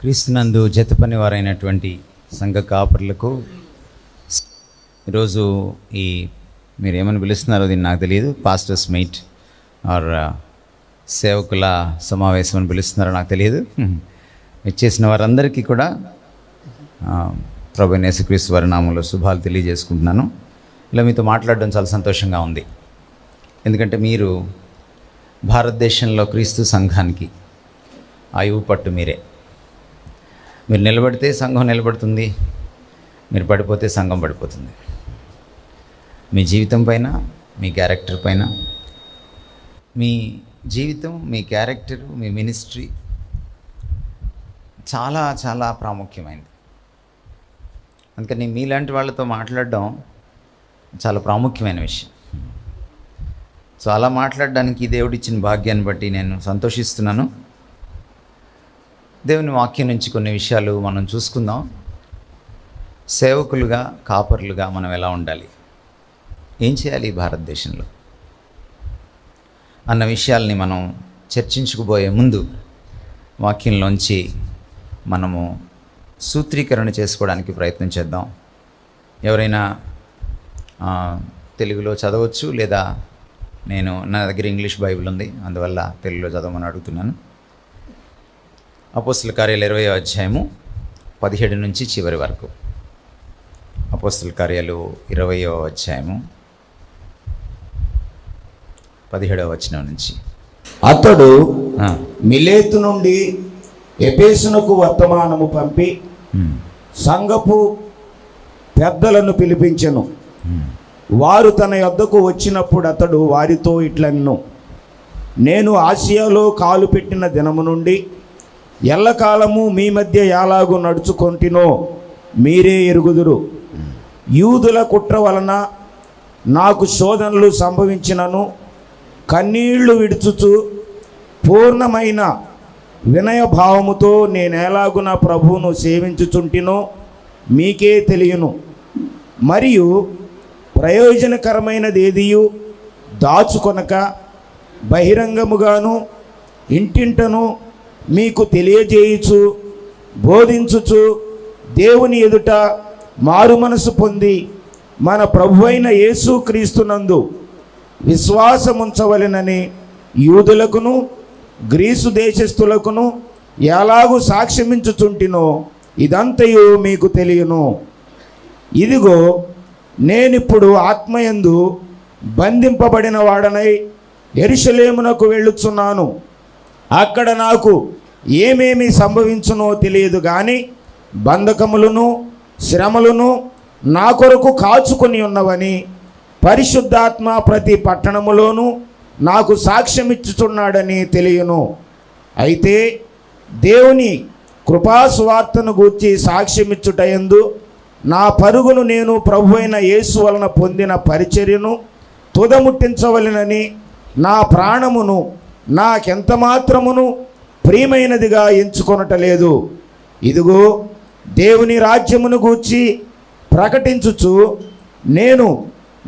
క్రీస్తునందు జతపని వారైనటువంటి సంఘ కాపరులకు ఈరోజు మీరు ఏమని పిలుస్తున్నారో దీన్ని నాకు తెలియదు, పాస్టర్స్ మీట్ ఆర్ సేవకుల సమావేశం అని పిలుస్తున్నారో నాకు తెలియదు. ఇచ్చేసిన వారందరికీ కూడా ప్రభువైన యేసుక్రీస్తు వారి నామములో శుభాలు తెలియజేసుకుంటున్నాను. ఇలా మీతో మాట్లాడడం చాలా సంతోషంగా ఉంది. ఎందుకంటే మీరు భారతదేశంలో క్రీస్తు సంఘానికి ఆయువు పట్టు మీరే. మీరు నిలబడితే సంఘం నిలబడుతుంది, మీరు పడిపోతే సంఘం పడిపోతుంది. మీ జీవితం పైన, మీ క్యారెక్టర్ పైన, మీ జీవితం, మీ క్యారెక్టర్, మీ మినిస్ట్రీ చాలా చాలా ప్రాముఖ్యమైనది. అందుకని మీలాంటి వాళ్ళతో మాట్లాడడం చాలా ప్రాముఖ్యమైన విషయం. సో అలా మాట్లాడడానికి దేవుడిచ్చిన భాగ్యాన్ని బట్టి నేను సంతోషిస్తున్నాను. దేవుని వాక్యం నుంచి కొన్ని విషయాలు మనం చూసుకుందాం. సేవకులుగా, కాపరులుగా మనం ఎలా ఉండాలి, ఏం చేయాలి భారతదేశంలో అన్న విషయాల్ని మనం చర్చించుకుపోయే ముందు వాక్యంలోంచి మనము సూత్రీకరణ చేసుకోవడానికి ప్రయత్నం చేద్దాం. ఎవరైనా తెలుగులో చదవచ్చు, లేదా నా దగ్గర ఇంగ్లీష్ బైబిల్ ఉంది, అందువల్ల తెలుగులో చదవమని అడుగుతున్నాను. అపోస్తల కార్యాలు 20వ అధ్యాయము 17 నుంచి చివరి వరకు. అపోస్తల కార్యాలు 20వ అధ్యాయము 17వ వచనం నుంచి. అతడు మిలేతు నుండి ఎఫెసునకు వర్తమానము పంపి సంఘపు పెద్దలను పిలిపించెను. వారు తన యొద్దకు వచ్చినప్పుడు అతడు వారితో ఇట్లన్నెను, నేను ఆసియాలో కాలు పెట్టిన దినము నుండి ఎల్లకాలము మీ మధ్య ఎలాగూ నడుచుకొంటినో మీరే ఎరుగుదురు. యూదుల కుట్ర వలన నాకు శోధనలు సంభవించినను కన్నీళ్లు విడుచుచు పూర్ణమైన వినయభావముతో నేనేలాగున ప్రభువును సేవించుచుంటినో మీకే తెలియను. మరియు ప్రయోజనకరమైనది ఏదియు దాచుకొనక బహిరంగముగాను ఇంటింటను మీకు తెలియజేయుచు బోధించుచు దేవుని ఎదుట మారు మనసు పొంది మన ప్రభువైన యేసుక్రీస్తునందు విశ్వాసముంచవలెనని యూదులకును గ్రీసు దేశస్థులకును ఎలాగూ సాక్ష్యమించుచుంటినో ఇదంతయు మీకు తెలియను. ఇదిగో నేనిప్పుడు ఆత్మయందు బంధింపబడిన వాడనై యెరూషలేమునకు వెళ్ళుచున్నాను. అక్కడ నాకు ఏమేమి సంభవించునో తెలియదు, కానీ బంధకములను శ్రమలను నా కొరకు కాచుకొని ఉన్నవని పరిశుద్ధాత్మ ప్రతి పట్టణములోనూ నాకు సాక్ష్యమిచ్చుచున్నాడని తెలియను. అయితే దేవుని కృపాసువార్తను గూర్చి సాక్ష్యమిచ్చుటయందు నా పరుగును నేను ప్రభువైన యేసు వలన పొందిన పరిచర్యను తుదముట్టించవలెనని నా ప్రాణమును నాకెంత మాత్రమును ప్రియమైనదిగా ఎంచుకొనటలేదు. ఇదిగో దేవుని రాజ్యమును గూర్చి ప్రకటించుచు నేను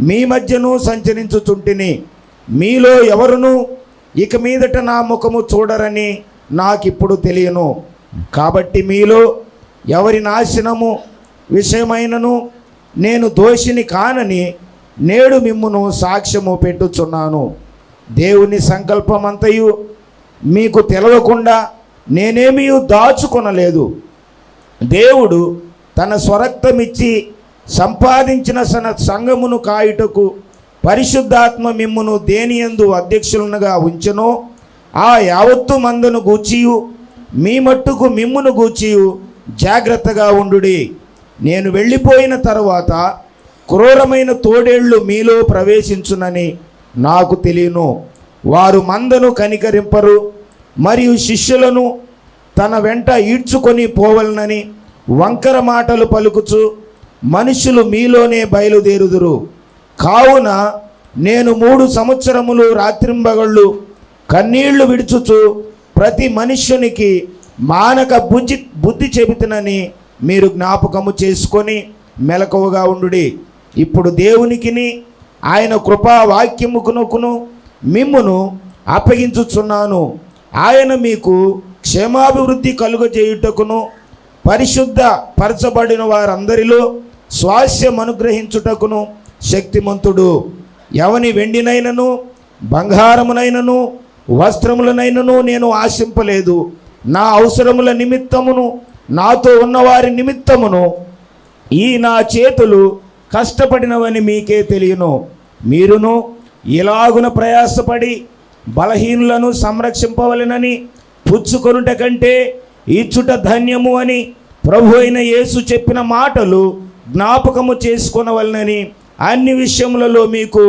మీ మధ్యను సంచరించుచుంటిని. మీలో ఎవరును ఇక మీదట నా ముఖము చూడరని నాకిప్పుడు తెలియను. కాబట్టి మీలో ఎవరి నాశనము విషయమైనను నేను దోషిని కానని నేడు మిమ్మును సాక్ష్యము పెట్టుచున్నాను. దేవుని సంకల్పమంతయు మీకు తెలవకుండా నేనేమీ దాచుకొనలేదు. దేవుడు తన స్వరక్తమిచ్చి సంపాదించిన సంఘమును కాయుటకు పరిశుద్ధాత్మ మిమ్మును దేనియందు అధ్యక్షులుగా ఉంచెనో ఆ యావత్తు మందును గూర్చియు మీ మట్టుకు మిమ్మును గూర్చియు జాగ్రత్తగా ఉండుడి. నేను వెళ్ళిపోయిన తరువాత క్రూరమైన తోడేళ్లు మీలో ప్రవేశించునని నాకు తెలియను. వారు మందను కనికరింపరు, మరియు శిష్యులను తన వెంట ఈడ్చుకొని పోవలనని వంకర మాటలు పలుకుచు మనుషులు మీలోనే బయలుదేరుదురు. కావున నేను 3 సంవత్సరములు రాత్రింబగళ్ళు కన్నీళ్లు విడుచుచు ప్రతి మనుష్యునికి మానక బుద్ధి చెబుతునని మీరు జ్ఞాపకము చేసుకొని మెలకువగా ఉండుడి. ఇప్పుడు దేవునికిని ఆయన కృపా వాక్యముకును మిమ్మును అప్పగించుచున్నాను. ఆయన మీకు క్షేమాభివృద్ధి కలుగజేయుటకును పరిశుద్ధ పరచబడిన వారందరిలో స్వాస్యం అనుగ్రహించుటకును శక్తిమంతుడు. ఎవని వెండినైనను బంగారమునైనను వస్త్రములనైనను నేను ఆశింపలేదు. నా అవసరముల నిమిత్తమును నాతో ఉన్నవారి నిమిత్తమును ఈ నా చేతులు కష్టపడినవని మీకే తెలియను. మీరును ఇలాగున ప్రయాసపడి బలహీనులను సంరక్షింపవలెనని పుచ్చుకొనుట కంటే ఇచ్చుట ధన్యము అని ప్రభు అయిన యేసు చెప్పిన మాటలు జ్ఞాపకము చేసుకొనవలెనని అన్ని విషయములలో మీకు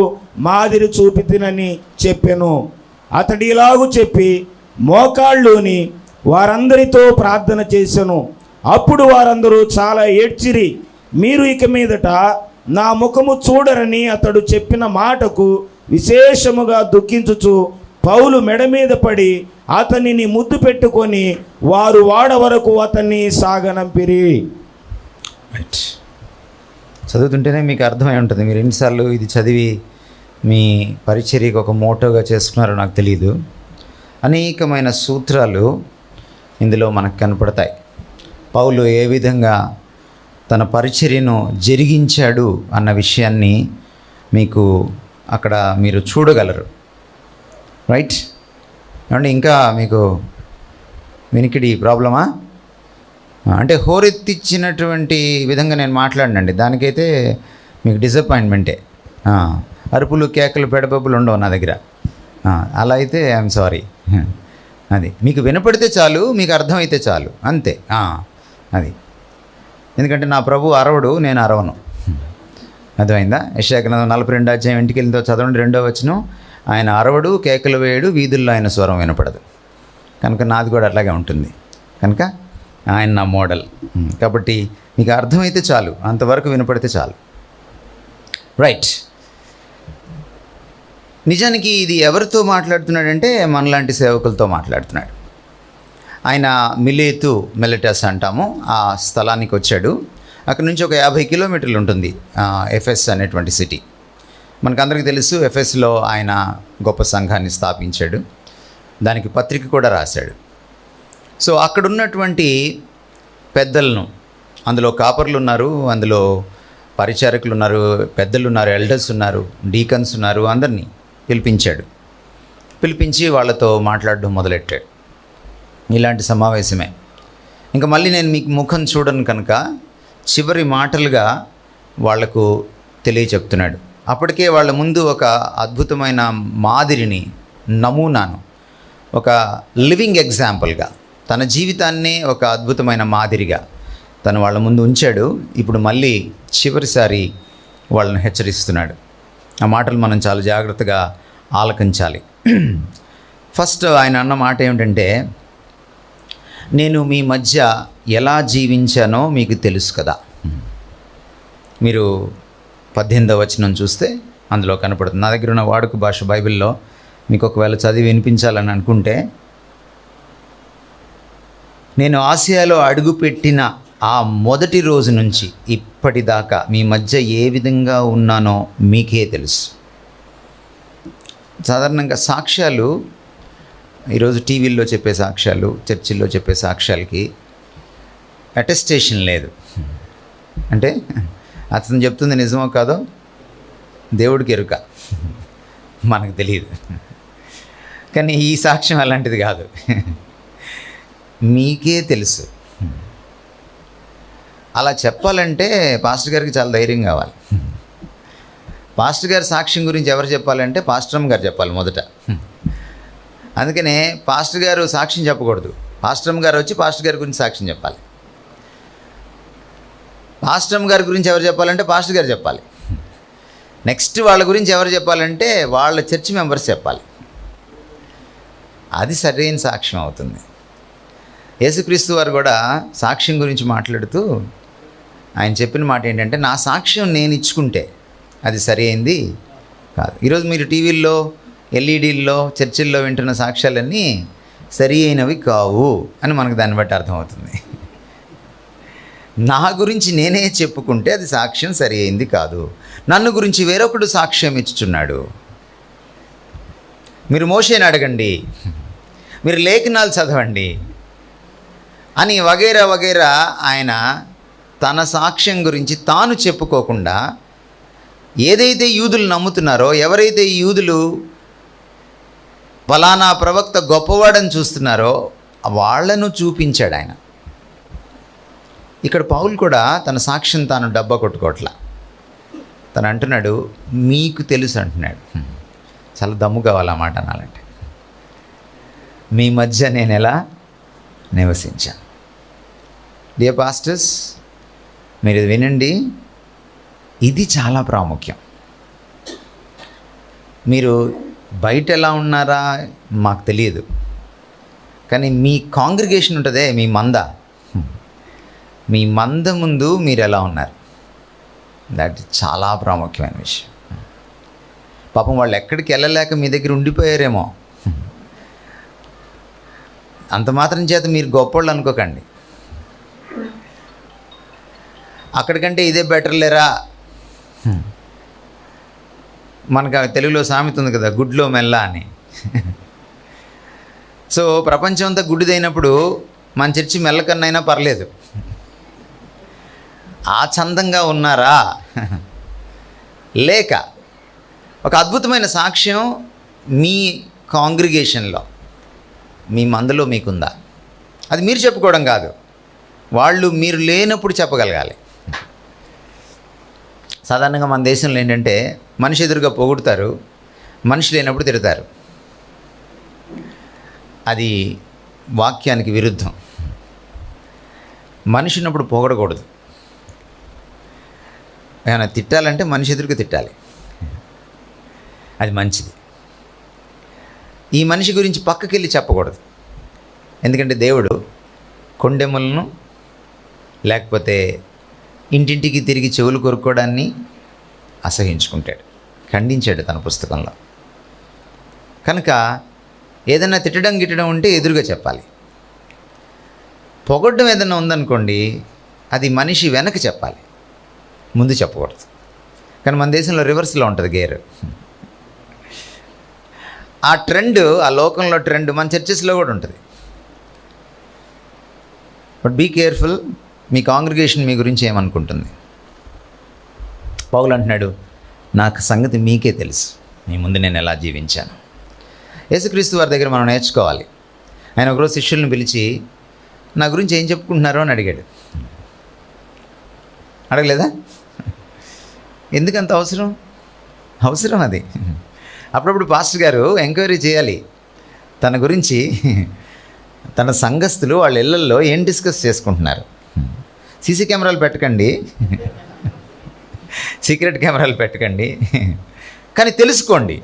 మాదిరి చూపితినని చెప్పెను. అతడు ఇలాగు చెప్పి మోకాళ్ళుని వారందరితో ప్రార్థన చేసెను. అప్పుడు వారందరూ చాలా ఏడ్చిరి. మీరు ఇక మీదట నా ముఖము చూడరని అతడు చెప్పిన మాటకు విశేషముగా దుఃఖించుచు పౌలు మెడ మీద పడి అతనిని ముద్దు పెట్టుకొని వారు వాడ వరకు అతన్ని సాగనంపిరి. చదువుతుంటేనే మీకు అర్థమై ఉంటుంది. మీరు ఎన్నిసార్లు ఇది చదివి మీ పరిచర్యకు ఒక మోటోగా చేసుకున్నారో నాకు తెలియదు. అనేకమైన సూత్రాలు ఇందులో మనకు కనపడతాయి. పౌలు ఏ విధంగా తన పరిచర్యను జరిగించాడు అన్న విషయాన్ని మీకు అక్కడ మీరు చూడగలరు. రైట్? ఏమంటే ఇంకా మీకు వినికిడి ప్రాబ్లమా? అంటే హోరెత్తిచ్చినటువంటి విధంగా నేను మాట్లాడినండి, దానికైతే మీకు డిసప్పాయింట్మెంటే. అరుపులు కేకలు పెడబబ్బులు ఉండవు నా దగ్గర. అలా అయితే ఐఎమ్ సారీ. అది మీకు వినపడితే చాలు, మీకు అర్థమైతే చాలు, అంతే. అది ఎందుకంటే నా ప్రభు అరవడు, నేను అరవను. అర్థమైందా? యెషయా గ్రంథం 42 అధ్యాయం ఇంటికి వెళ్ళితో చదవండి, 2వ వచనం. ఆయన అరవడు, కేకలు వేయడు, వీధుల్లో ఆయన స్వరం వినపడదు. కనుక నాది కూడా అట్లాగే ఉంటుంది. కనుక ఆయన నా మోడల్. కాబట్టి మీకు అర్థమైతే చాలు, అంతవరకు వినపడితే చాలు. రైట్. నిజానికి ఇది ఎవరితో మాట్లాడుతున్నాడంటే మనలాంటి సేవకులతో మాట్లాడుతున్నాడు. ఆయన మిలేతు మెలటస్ అంటాము, ఆ స్థలానికి వచ్చాడు. అక్కడ నుంచి ఒక 50 కిలోమీటర్లు ఉంటుంది ఎఫెస్ అనేటువంటి సిటీ. మనకందరికీ తెలుసు, ఎఫెస్లో ఆయన గొప్ప సంఘాన్ని స్థాపించాడు, దానికి పత్రిక కూడా రాశాడు. సో అక్కడున్నటువంటి పెద్దలను, అందులో కాపర్లు ఉన్నారు, అందులో పరిచారకులు ఉన్నారు, పెద్దలు ఉన్నారు, ఎల్డర్స్ ఉన్నారు, డీకన్స్ ఉన్నారు, అందరినీ పిలిపించి వాళ్ళతో మాట్లాడడం మొదలెట్టాడు. ఇలాంటి సమావేశమే. ఇంకా మళ్ళీ నేను మీకు ముఖం చూడను కనుక చివరి మాటలుగా వాళ్లకు తెలియచెప్తున్నాడు. అప్పటికే వాళ్ళ ముందు ఒక అద్భుతమైన మాదిరిని, నమూనాను, ఒక లివింగ్ ఎగ్జాంపుల్గా, తన జీవితాన్నే ఒక అద్భుతమైన మాదిరిగా తను వాళ్ళ ముందు ఉంచాడు. ఇప్పుడు మళ్ళీ చివరిసారి వాళ్ళని హెచ్చరిస్తున్నాడు. ఆ మాటలు మనం చాలా జాగ్రత్తగా ఆలకించాలి. ఫస్ట్ ఆయన అన్న మాట ఏమిటంటే, నేను మీ మధ్య ఎలా జీవించానో మీకు తెలుసు కదా. మీరు 18వ వచనం చూస్తే అందులో కనపడుతుంది. నా దగ్గర ఉన్న వాడుక భాష బైబిల్లో మీకు ఒకవేళ చదివి వినిపించాలని అనుకుంటే, నేను ఆసియాలో అడుగుపెట్టిన ఆ మొదటి రోజు నుంచి ఇప్పటిదాకా మీ మధ్య ఏ విధంగా ఉన్నానో మీకే తెలుసు. సాధారణంగా సాక్ష్యాలు, ఈరోజు టీవీల్లో చెప్పే సాక్ష్యాలు, చర్చిల్లో చెప్పే సాక్ష్యాలకి అటెస్టేషన్ లేదు. అంటే అతను చెప్తుంది నిజమో కాదో దేవుడికి ఎరుక, మనకు తెలియదు. కానీ ఈ సాక్ష్యం అలాంటిది కాదు, మీకే తెలుసు. అలా చెప్పాలంటే పాస్టర్ గారికి చాలా ధైర్యం కావాలి. పాస్టర్ గారి సాక్ష్యం గురించి ఎవరు చెప్పాలంటే పాస్టరమ్మ గారు చెప్పాలి మొదట. అందుకనే పాస్టర్ గారు సాక్ష్యం చెప్పకూడదు, పాస్టరమ్మ గారు వచ్చి పాస్టర్ గారి గురించి సాక్ష్యం చెప్పాలి. పాస్టరమ్మ గారి గురించి ఎవరు చెప్పాలంటే పాస్టర్ గారు చెప్పాలి. నెక్స్ట్ వాళ్ళ గురించి ఎవరు చెప్పాలంటే వాళ్ళ చర్చ్ మెంబర్స్ చెప్పాలి. అది సరైన సాక్ష్యం అవుతుంది. యేసుక్రీస్తు వారు కూడా సాక్ష్యం గురించి మాట్లాడుతూ ఆయన చెప్పిన మాట ఏంటంటే, నా సాక్ష్యం నేను ఇచ్చుకుంటే అది సరి అయింది కాదు. ఈరోజు మీరు టీవీల్లో, ఎల్ఈడీల్లో, చర్చిల్లో వింటున్న సాక్ష్యాలన్నీ సరి అయినవి కావు అని మనకు దాన్ని బట్టి అర్థమవుతుంది. నా గురించి నేనే చెప్పుకుంటే అది సాక్ష్యం సరి అయింది కాదు. నన్ను గురించి వేరొకడు సాక్ష్యం ఇచ్చుచున్నాడు. మీరు మోషేని అడగండి, మీరు లేఖనాలు చదవండి, అని వగైరా వగైరా ఆయన తన సాక్ష్యం గురించి తాను చెప్పుకోకుండా ఏదైతే యూదులు నమ్ముతున్నారో, ఎవరైతే ఈ యూదులు ఫలానా ప్రవక్త గొప్పవాడని చూస్తున్నారో వాళ్ళను చూపించాడు ఆయన. ఇక్కడ పౌలు కూడా తన సాక్ష్యం తాను డబ్బా కొట్టుకోవట్లా. తను అంటున్నాడు, మీకు తెలుసు అంటున్నాడు. చాలా దమ్ము కావాలి ఆ మాట అనాలంటే. మీ మధ్య నేను ఎలా నివసించాను. డియర్ పాస్టర్స్, మీరు ఇది వినండి, ఇది చాలా ప్రాముఖ్యం. మీరు బయట ఎలా ఉన్నారా మాకు తెలియదు, కానీ మీ కాంగ్రిగేషన్ ఉంటుందే, మీ మంద ముందు మీరు ఎలా ఉన్నారు, దట్ చాలా ప్రాముఖ్యమైన విషయం. పాపం వాళ్ళు ఎక్కడికి వెళ్ళలేక మీ దగ్గర ఉండిపోయారేమో, అంత మాత్రం చేత మీరు గొప్పోళ్ళు అనుకోకండి. అక్కడికంటే ఇదే బెటర్ లేరా. మనకు తెలుగులో సామెత ఉంది కదా, గుడ్లో మెల్ల అని. సో ప్రపంచం అంతా గుడ్డిదైనప్పుడు మన చర్చి మెల్లకన్నైనా పర్లేదు. ఆ చందంగా ఉన్నారా? లేక ఒక అద్భుతమైన సాక్ష్యం మీ కాంగ్రిగేషన్లో, మీ మందలో మీకుందా? అది మీరు చెప్పుకోవడం కాదు, వాళ్ళు మీరు లేనప్పుడు చెప్పగలగాలి. సాధారణంగా మన దేశంలో ఏంటంటే మనిషి ఎదురుగా పొగుడుతారు, మనిషి లేనప్పుడు తిడతారు. అది వాక్యానికి విరుద్ధం. మనిషి ఉన్నప్పుడు పొగడకూడదు. ఏమైనా తిట్టాలంటే మనిషి ఎదురుగా తిట్టాలి, అది మంచిది. ఈ మనిషి గురించి పక్కకి వెళ్ళి చెప్పకూడదు. ఎందుకంటే దేవుడు కొండెములను లేకపోతే ఇంటింటికి తిరిగి చెవులు కొరుక్కోవడాన్ని అసహించుకుంటాడు, ఖండించాడు తన పుస్తకంలో. కనుక ఏదైనా తిట్టడం గిట్టడం ఉంటే ఎదురుగా చెప్పాలి. పొగడ్డం ఏదైనా ఉందనుకోండి, అది మనిషి వెనక చెప్పాలి, ముందు చెప్పకూడదు. కానీ మన దేశంలో రివర్స్లో ఉంటుంది గేర్. ఆ ట్రెండ్, ఆ లోకంలో ట్రెండ్ మన చర్చెస్లో కూడా ఉంటుంది. బట్ బీ కేర్ఫుల్, మీ కాంగ్రిగేషన్ మీ గురించి ఏమనుకుంటుంది. పౌలు అంటున్నాడు, నాకు సంగతి మీకే తెలుసు, మీ ముందు నేను ఎలా జీవించాను. యేసుక్రీస్తు వారి దగ్గర మనం నేర్చుకోవాలి. ఆయన ఒకరోజు శిష్యులను పిలిచి నా గురించి ఏం చెప్పుకుంటున్నారో అని అడిగాడు. అడగలేదా? ఎందుకంత అవసరం అది. అప్పుడప్పుడు పాస్టర్ గారు ఎంక్వైరీ చేయాలి తన గురించి. తన సంఘస్థులు వాళ్ళ ఇళ్లల్లో ఏం డిస్కస్ చేసుకుంటున్నారు. సీసీ కెమెరాలు పెట్టకండి, సీక్రెట్ కెమెరాలు పెట్టకండి, కానీ తెలుసుకోండి.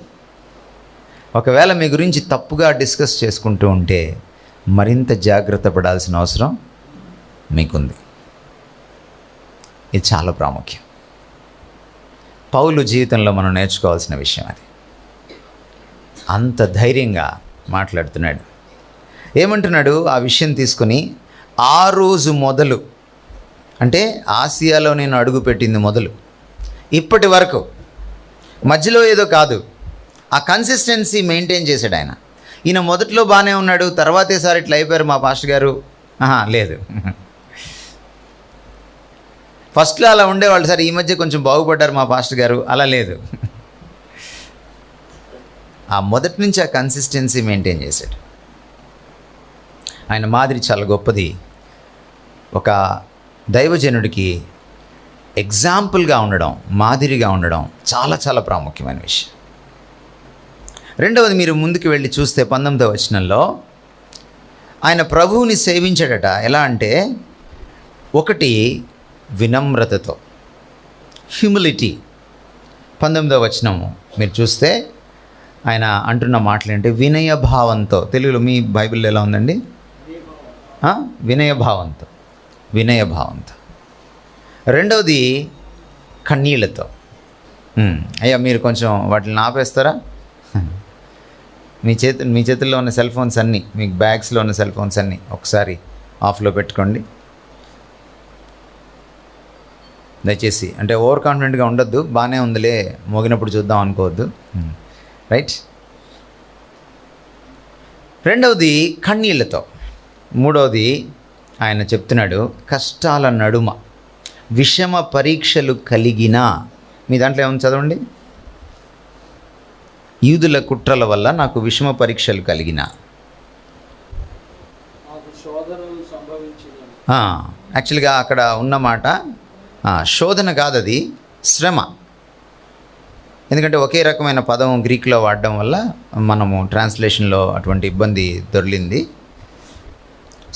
ఒకవేళ మీ గురించి తప్పుగా డిస్కస్ చేసుకుంటూ ఉంటే మరింత జాగ్రత్త పడాల్సిన అవసరం మీకుంది. ఇది చాలా ప్రాముఖ్యం. పౌలు జీవితంలో మనం నేర్చుకోవాల్సిన విషయం అది. అంత ధైర్యంగా మాట్లాడుతున్నాడు. ఏమంటున్నాడు? ఆ విషయం తీసుకుని ఆ రోజు మొదలు, అంటే ఆసియాలో నేను అడుగుపెట్టింది మొదలు ఇప్పటి వరకు, మధ్యలో ఏదో కాదు, ఆ కన్సిస్టెన్సీ మెయింటైన్ చేశాడు ఆయన. ఈయన మొదట్లో బాగానే ఉన్నాడు, తర్వాతేసారి ఇట్లా అయిపోయారు మా పాస్టర్ గారు. లేదు, ఫస్ట్లో అలా ఉండేవాళ్ళు, సరే ఈ మధ్య కొంచెం బాగుపడ్డారు మా పాస్టర్ గారు, అలా లేదు. ఆ మొదటి నుంచి ఆ కన్సిస్టెన్సీ మెయింటైన్ చేశాడు. ఆయన మాదిరి చాలా గొప్పది. ఒక దైవజనుడికి ఎగ్జాంపుల్గా ఉండడం, మాదిరిగా ఉండడం చాలా చాలా ప్రాముఖ్యమైన విషయం. రెండవది, మీరు ముందుకు వెళ్ళి చూస్తే 19వ వచనంలో ఆయన ప్రభువుని సేవించాడట. ఎలా అంటే, ఒకటి వినమ్రతతో, హ్యూమిలిటీ. 19వ వచనము మీరు చూస్తే ఆయన అంటున్న మాటలు ఏంటంటే వినయభావంతో. తెలుగులో మీ బైబిల్లో ఎలా ఉందండి? వినయభావంతో. రెండవది కన్నీళ్లతో. అయ్యా మీరు కొంచెం వాటిని ఆపేస్తారా? మీ చేతుల్లో ఉన్న సెల్ ఫోన్స్ అన్నీ, మీ బ్యాగ్స్లో ఉన్న సెల్ ఫోన్స్ అన్నీ ఒకసారి ఆఫ్లో పెట్టుకోండి దయచేసి. అంటే ఓవర్ కాన్ఫిడెంట్గా ఉండొద్దు, బాగానే ఉందిలే మోగినప్పుడు చూద్దాం అనుకోవద్దు. రైట్. రెండవది కన్నీళ్లతో. మూడవది ఆయన చెప్తున్నాడు, కష్టాల నడుమ విషమ పరీక్షలు కలిగిన, మీ దాంట్లో ఏమన్నా చదవండి, యూదుల కుట్రల వల్ల నాకు విషమ పరీక్షలు కలిగిన. యాక్చువల్గా అక్కడ ఉన్నమాట శోధన కాదు, అది శ్రమ. ఎందుకంటే ఒకే రకమైన పదం గ్రీక్లో వాడడం వల్ల మనము ట్రాన్స్లేషన్లో అటువంటి ఇబ్బంది దొర్లింది.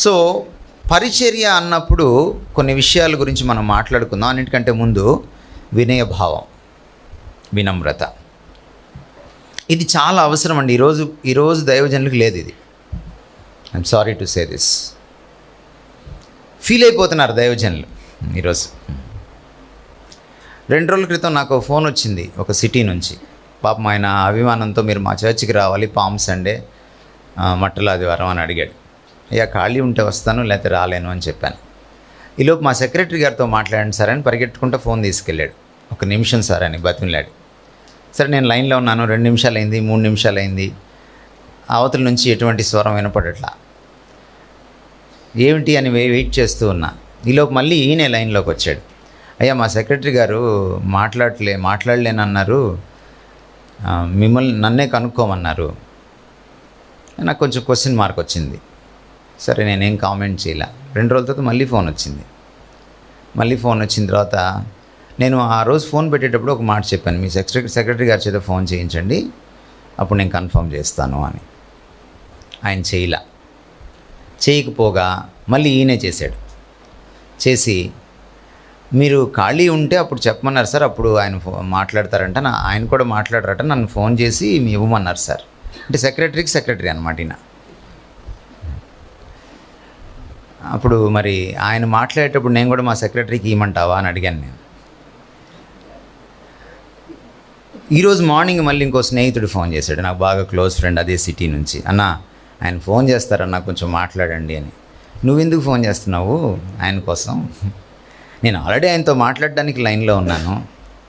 సో పరిచర్య అన్నప్పుడు కొన్ని విషయాల గురించి మనం మాట్లాడుకుందాం. అన్నిటికంటే ముందు వినయభావం, వినమ్రత. ఇది చాలా అవసరం అండి. ఈరోజు దైవజనులకు లేదు ఇది. I'm sorry to say this. Feel అయిపోతున్నారు దైవజనులు ఈరోజు. 2 రోజుల క్రితం నాకు ఫోన్ వచ్చింది ఒక సిటీ నుంచి. పాపం ఆయన అభిమానంతో మీరు మా చర్చికి రావాలి పామ్ సండే మట్టల ఆదివారం అని అడిగాడు. అయ్యా ఖాళీ ఉంటే వస్తాను, లేకపోతే రాలేను అని చెప్పాను. ఈలోపు మా సెక్రటరీ గారితో మాట్లాడండి సార్ అని పరిగెట్టుకుంటూ ఫోన్ తీసుకెళ్ళాడు. 1 నిమిషం సార్ అని బతిమిలాడు. సరే నేను లైన్లో ఉన్నాను, 2 నిమిషాలు అయింది, 3 నిమిషాలు అయింది. అవతల నుంచి ఎటువంటి స్వరం వినపడట్లా. ఏమిటి అని వెయిట్ చేస్తూ ఉన్నా. ఈలోపు మళ్ళీ ఈయనే లైన్లోకి వచ్చాడు. అయ్యా మా సెక్రటరీ గారు మాట్లాడలేనన్నారు, నన్నే కనుక్కోమన్నారు. నాకు కొంచెం క్వశ్చన్ మార్క్ వచ్చింది. సరే నేనేం కామెంట్ చేయలే. 2 రోజుల తర్వాత మళ్ళీ ఫోన్ వచ్చింది. వచ్చిన తర్వాత నేను ఆ రోజు ఫోన్ పెట్టేటప్పుడు ఒక మాట చెప్పాను, మీ సెక్రటరీ గారి చేత ఫోన్ చేయించండి, అప్పుడు నేను కన్ఫర్మ్ చేస్తాను అని. ఆయన చేయకపోగా మళ్ళీ ఈయనే చేశాడు. చేసి మీరు ఖాళీ ఉంటే అప్పుడు చెప్పమన్నారు సార్, అప్పుడు ఆయన మాట్లాడతారంట, ఆయన కూడా మాట్లాడరట, నన్ను ఫోన్ చేసి మీ ఇవ్వమన్నారు సార్. అంటే సెక్రటరీ అన్నమాట ఈయన. అప్పుడు మరి ఆయన మాట్లాడేటప్పుడు నేను కూడా మా సెక్రటరీకి ఇవ్వమంటావా అని అడిగాను నేను. ఈరోజు మార్నింగ్ మళ్ళీ ఇంకో స్నేహితుడు ఫోన్ చేశాడు, నాకు బాగా క్లోజ్ ఫ్రెండ్, అదే సిటీ నుంచి. అన్న ఆయన ఫోన్ చేస్తారన్నా కొంచెం మాట్లాడండి అని. నువ్వెందుకు ఫోన్ చేస్తున్నావు ఆయన కోసం? నేను ఆల్రెడీ ఆయనతో మాట్లాడడానికి లైన్లో ఉన్నాను,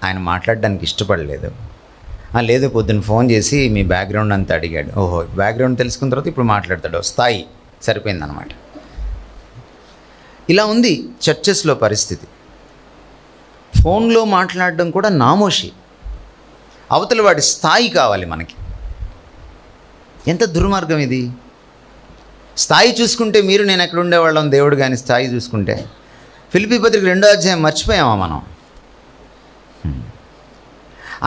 ఆయన మాట్లాడడానికి ఇష్టపడలేదు. లేదు పొద్దున్న ఫోన్ చేసి మీ బ్యాక్గ్రౌండ్ అంతా అడిగాడు. ఓహో, బ్యాక్గ్రౌండ్ తెలుసుకున్న తర్వాత ఇప్పుడు మాట్లాడతాడు, స్థాయి సరిపోయిందన్నమాట. ఇలా ఉంది చర్చెస్లో పరిస్థితి. ఫోన్లో మాట్లాడడం కూడా నామోషి. అవతల వాడి స్థాయి కావాలి మనకి. ఎంత దుర్మార్గం ఇది! స్థాయి చూసుకుంటే మీరు నేను ఎక్కడ ఉండేవాళ్ళం దేవుడు, కానీ స్థాయి చూసుకుంటే ఫిలిప్పీ పత్రిక 2వ అధ్యాయం మర్చిపోయామా మనం?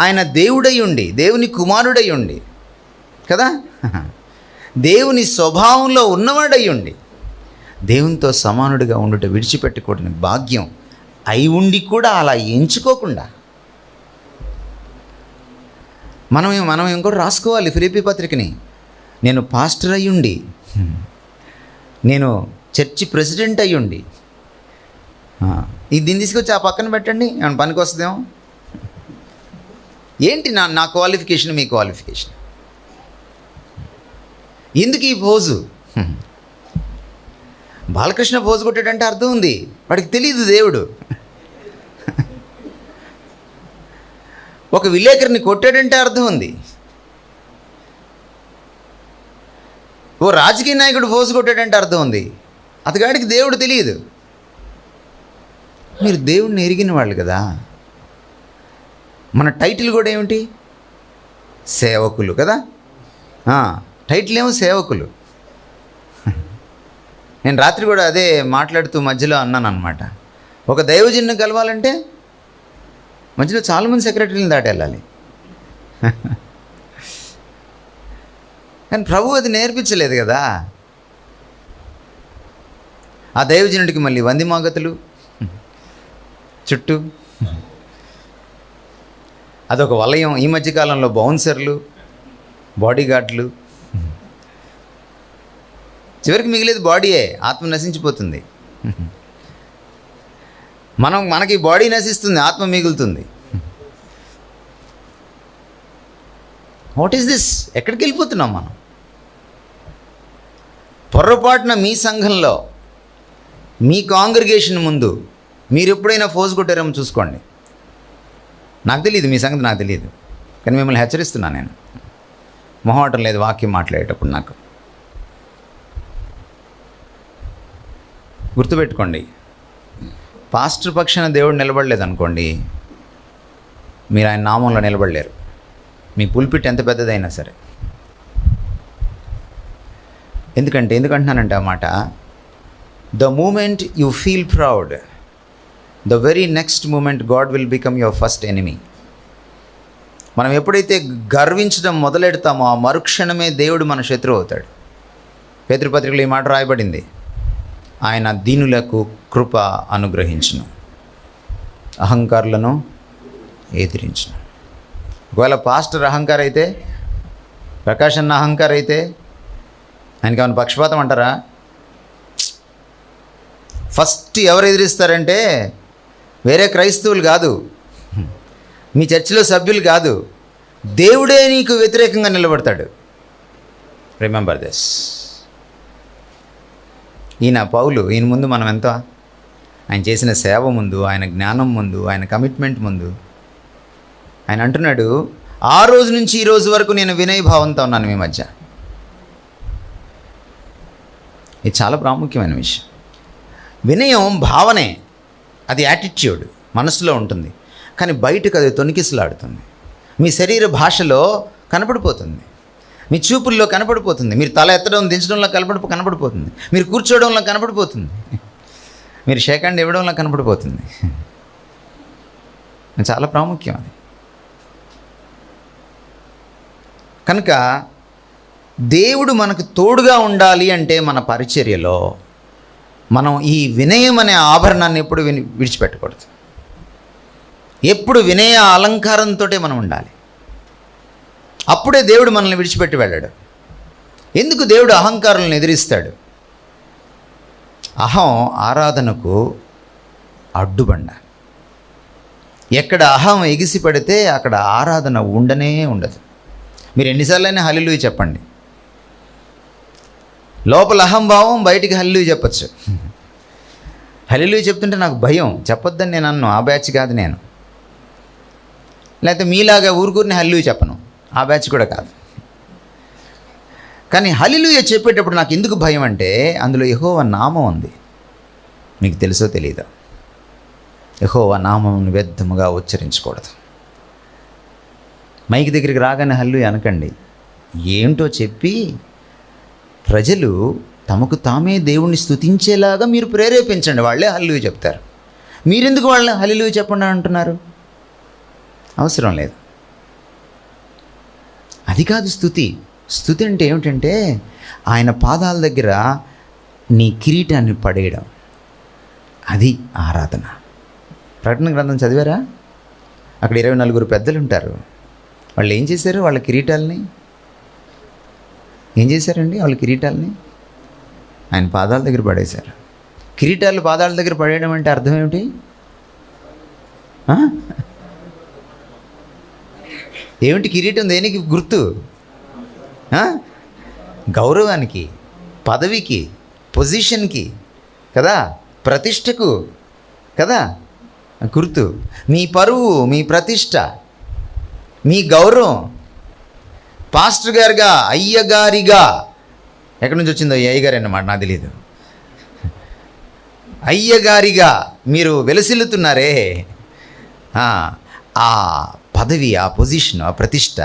ఆయన దేవుడై ఉండి, దేవుని కుమారుడై ఉండి కదా, దేవుని స్వభావంలో ఉన్నవాడై ఉండి దేవునితో సమానుడిగా ఉండుట విడిచిపెట్టకూడని భాగ్యం అయి ఉండి కూడా అలా ఎంచుకోకుండా మనం ఇంకోటి రాసుకోవాలి ఫిలిప్పీ పత్రికని. నేను పాస్టర్ అయ్యుండి, నేను చర్చి ప్రెసిడెంట్ అయ్యుండి, దీన్ని తీసుకొచ్చి ఆ పక్కన పెట్టండి, ఏమైనా పనికి వస్తుందేమో. ఏంటి నా క్వాలిఫికేషన్, మీ క్వాలిఫికేషన్ ఎందుకు? ఈ పోజు బాలకృష్ణ పోజు కొట్టాడంటే అర్థం ఉంది, వాడికి తెలియదు దేవుడు. ఒక విలేకరిని కొట్టాడంటే అర్థం ఉంది. ఓ రాజకీయ నాయకుడు పోజు కొట్టాడంటే అర్థం ఉంది. అతగాడికి దేవుడు తెలియదు. మీరు దేవుడిని ఎరిగిన వాళ్ళు కదా. మన టైటిల్ కూడా ఏమిటి? సేవకులు కదా. టైటిల్ ఏమో సేవకులు. నేను రాత్రి కూడా అదే మాట్లాడుతూ మధ్యలో అన్నాను అనమాట. ఒక దైవజనుని కలవాలంటే మధ్యలో చాలామంది సెక్రటరీని దాటి వెళ్ళాలి. కానీ ప్రభు అది నేర్పించలేదు కదా. ఆ దైవజనుడికి మళ్ళీ వందిమాగతులు చుట్టూ, అదొక వలయం. ఈ మధ్యకాలంలో బౌన్సర్లు, బాడీగార్డ్లు, చివరికి మిగిలేదు బాడీయే. ఆత్మ నశించిపోతుంది. మనకి బాడీ నశిస్తుంది, ఆత్మ మిగులుతుంది. What is this? ఎక్కడికి వెళ్ళిపోతున్నాం మనం? పొర్రపాటున మీ సంఘంలో, మీ కాంగ్రిగేషన్ ముందు మీరు ఎప్పుడైనా ఫోజ్ కొట్టారేమో చూసుకోండి. నాకు తెలియదు, మీ సంగతి నాకు తెలియదు, కానీ మిమ్మల్ని హెచ్చరిస్తున్నాను. నేను మొహమాటం లేదు వాక్యం మాట్లాడేటప్పుడు. నాకు గుర్తుపెట్టుకోండి, పాస్టర్ పక్షాన దేవుడు నిలబడలేదు అనుకోండి, మీరు ఆయన నామంలో నిలబడలేరు. మీ పుల్పిట్ ఎంత పెద్దదైనా సరే. ఎందుకంటున్నానంటే ఆ మాట, the moment you feel proud, the very next moment God will become your first enemy. మనం ఎప్పుడైతే గర్వించడం మొదలెడతామో ఆ మరుక్షణమే దేవుడు మన శత్రువు అవుతాడు. పేతురుపత్రికలో ఈ మాట రాయబడింది, ఆయన దీనులకు కృప అనుగ్రహించును, అహంకారులను ఎదిరించును. ఒకవేళ పాస్టర్ అహంకార అయితే, ప్రకాష్ అన్న అహంకార అయితే ఆయనకి ఏమైనా పక్షపాతం అంటారా? ఫస్ట్ ఎవరు ఎదిరిస్తారంటే వేరే క్రైస్తవులు కాదు, మీ చర్చిలో సభ్యులు కాదు, దేవుడే నీకు వ్యతిరేకంగా నిలబడతాడు. Remember this. ఈయన పౌలు, ఈయన ముందు మనం ఎంత, ఆయన చేసిన సేవ ముందు, ఆయన జ్ఞానం ముందు, ఆయన కమిట్మెంట్ ముందు ఆయన అంటున్నాడు, ఆ రోజు నుంచి ఈ రోజు వరకు నేను వినయ భావంతో ఉన్నాను మీ మధ్య. ఇది చాలా ప్రాముఖ్యమైన విషయం. వినయం భావనే, అది యాటిట్యూడ్ మనసులో ఉంటుంది, కానీ బయటకు అది తొణికిసలాడుతుంది. మీ శరీర భాషలో కనపడిపోతుంది, మీ చూపుల్లో కనపడిపోతుంది, మీరు తల ఎత్తడం దించడంలో కనపడిపోతుంది, మీరు కూర్చోవడంలో కనపడిపోతుంది, మీరు షేక్ హ్యాండ్ ఇవ్వడంలో కనపడిపోతుంది. చాలా ప్రాముఖ్యం అది. కనుక దేవుడు మనకు తోడుగా ఉండాలి అంటే మన పరిచర్యలో మనం ఈ వినయం అనే ఆభరణాన్ని ఎప్పుడు విడిచిపెట్టకూడదు. ఎప్పుడు వినయ అలంకారంతో మనం ఉండాలి. అప్పుడే దేవుడు మనల్ని విడిచిపెట్టి వెళ్ళాడు. ఎందుకు దేవుడు అహంకారులను ఎదిరిస్తాడు? అహం ఆరాధనకు అడ్డుబండ. ఎక్కడ అహం ఎగిసి పడితే అక్కడ ఆరాధన ఉండనే ఉండదు. మీరు ఎన్నిసార్లైనా హల్లెలూయా చెప్పండి, లోపల అహంభావం, బయటికి హల్లెలూయా చెప్పచ్చు. హల్లెలూయా చెప్తుంటే నాకు భయం, చెప్పొద్దని నేను అన్ను, ఆ బ్యాచ్ కాదు నేను. లేకపోతే మీలాగా ఊరుకూరిని హల్లెలూయా చెప్పను, ఆ బ్యాచ్ కూడా కాదు. కానీ హల్లెలూయా చెప్పేటప్పుడు నాకు ఎందుకు భయం అంటే అందులో యెహోవా నామం ఉంది. మీకు తెలుసో తెలీదా? యెహోవా నామం వ్యర్థముగా ఉచ్చరించకూడదు. మైక్ దగ్గరికి రాగానే హల్లెలూయా అనకండి. ఏంటో చెప్పి ప్రజలు తమకు తామే దేవుణ్ణి స్తుతించేలాగా మీరు ప్రేరేపించండి, వాళ్ళే హల్లెలూయా చెప్తారు. మీరెందుకు వాళ్ళ హల్లెలూయా చెప్పండి అంటున్నారు? అవసరం లేదు. అది కాదు స్తుతి. స్తుతి అంటే ఏమిటంటే ఆయన పాదాల దగ్గర నీ కిరీటాన్ని పడేయడం, అది ఆరాధన. ప్రకటన గ్రంథం చదివారా? అక్కడ 24 పెద్దలు ఉంటారు. వాళ్ళు ఏం చేశారు? వాళ్ళ కిరీటాలని ఏం చేశారండి? వాళ్ళ కిరీటాలని ఆయన పాదాల దగ్గర పడేశారు. కిరీటాలు పాదాల దగ్గర పడేయడం అంటే అర్థం ఏమిటి? ఏమిటి కిరీటం? దేనికి గుర్తు? గౌరవానికి, పదవికి, పొజిషన్కి కదా, ప్రతిష్టకు కదా గుర్తు. మీ పరువు, మీ ప్రతిష్ట, మీ గౌరవం. పాస్టర్ గారుగా, అయ్యగారిగా, ఎక్కడి నుంచి వచ్చిందో ఈ అయ్యగారి అన్నమాట నాకు తెలియదు. అయ్యగారిగా మీరు వెలసిల్లుతున్నారే, ఆ పదవి, ఆ పొజిషన్, ఆ ప్రతిష్ట,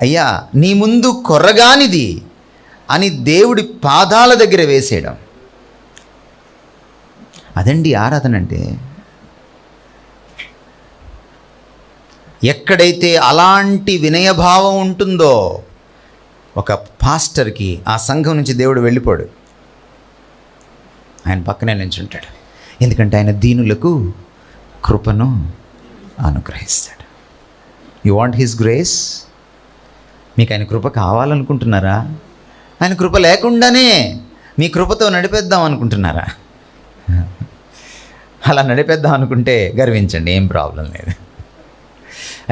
అయ్యా నీ ముందు కొర్రగానిది అని దేవుడి పాదాల దగ్గర వేసేయడం, అదండి ఆరాధన అంటే. ఎక్కడైతే అలాంటి వినయభావం ఉంటుందో ఒక పాస్టర్కి ఆ సంఘం నుంచి దేవుడు వెళ్ళిపోడు, ఆయన పక్కనే నిల్చుంటాడు. ఎందుకంటే ఆయన దీనులకు కృపను అనుగ్రహిస్తాడు. You want his grace? మీకు ఆయన కృప కావాలనుకుంటున్నారా? ఆయన కృప లేకుండానే మీ కృపతో నడిపేద్దాం అనుకుంటున్నారా? అలా నడిపేద్దాం అనుకుంటే గర్వించండి, ఏం ప్రాబ్లం లేదు.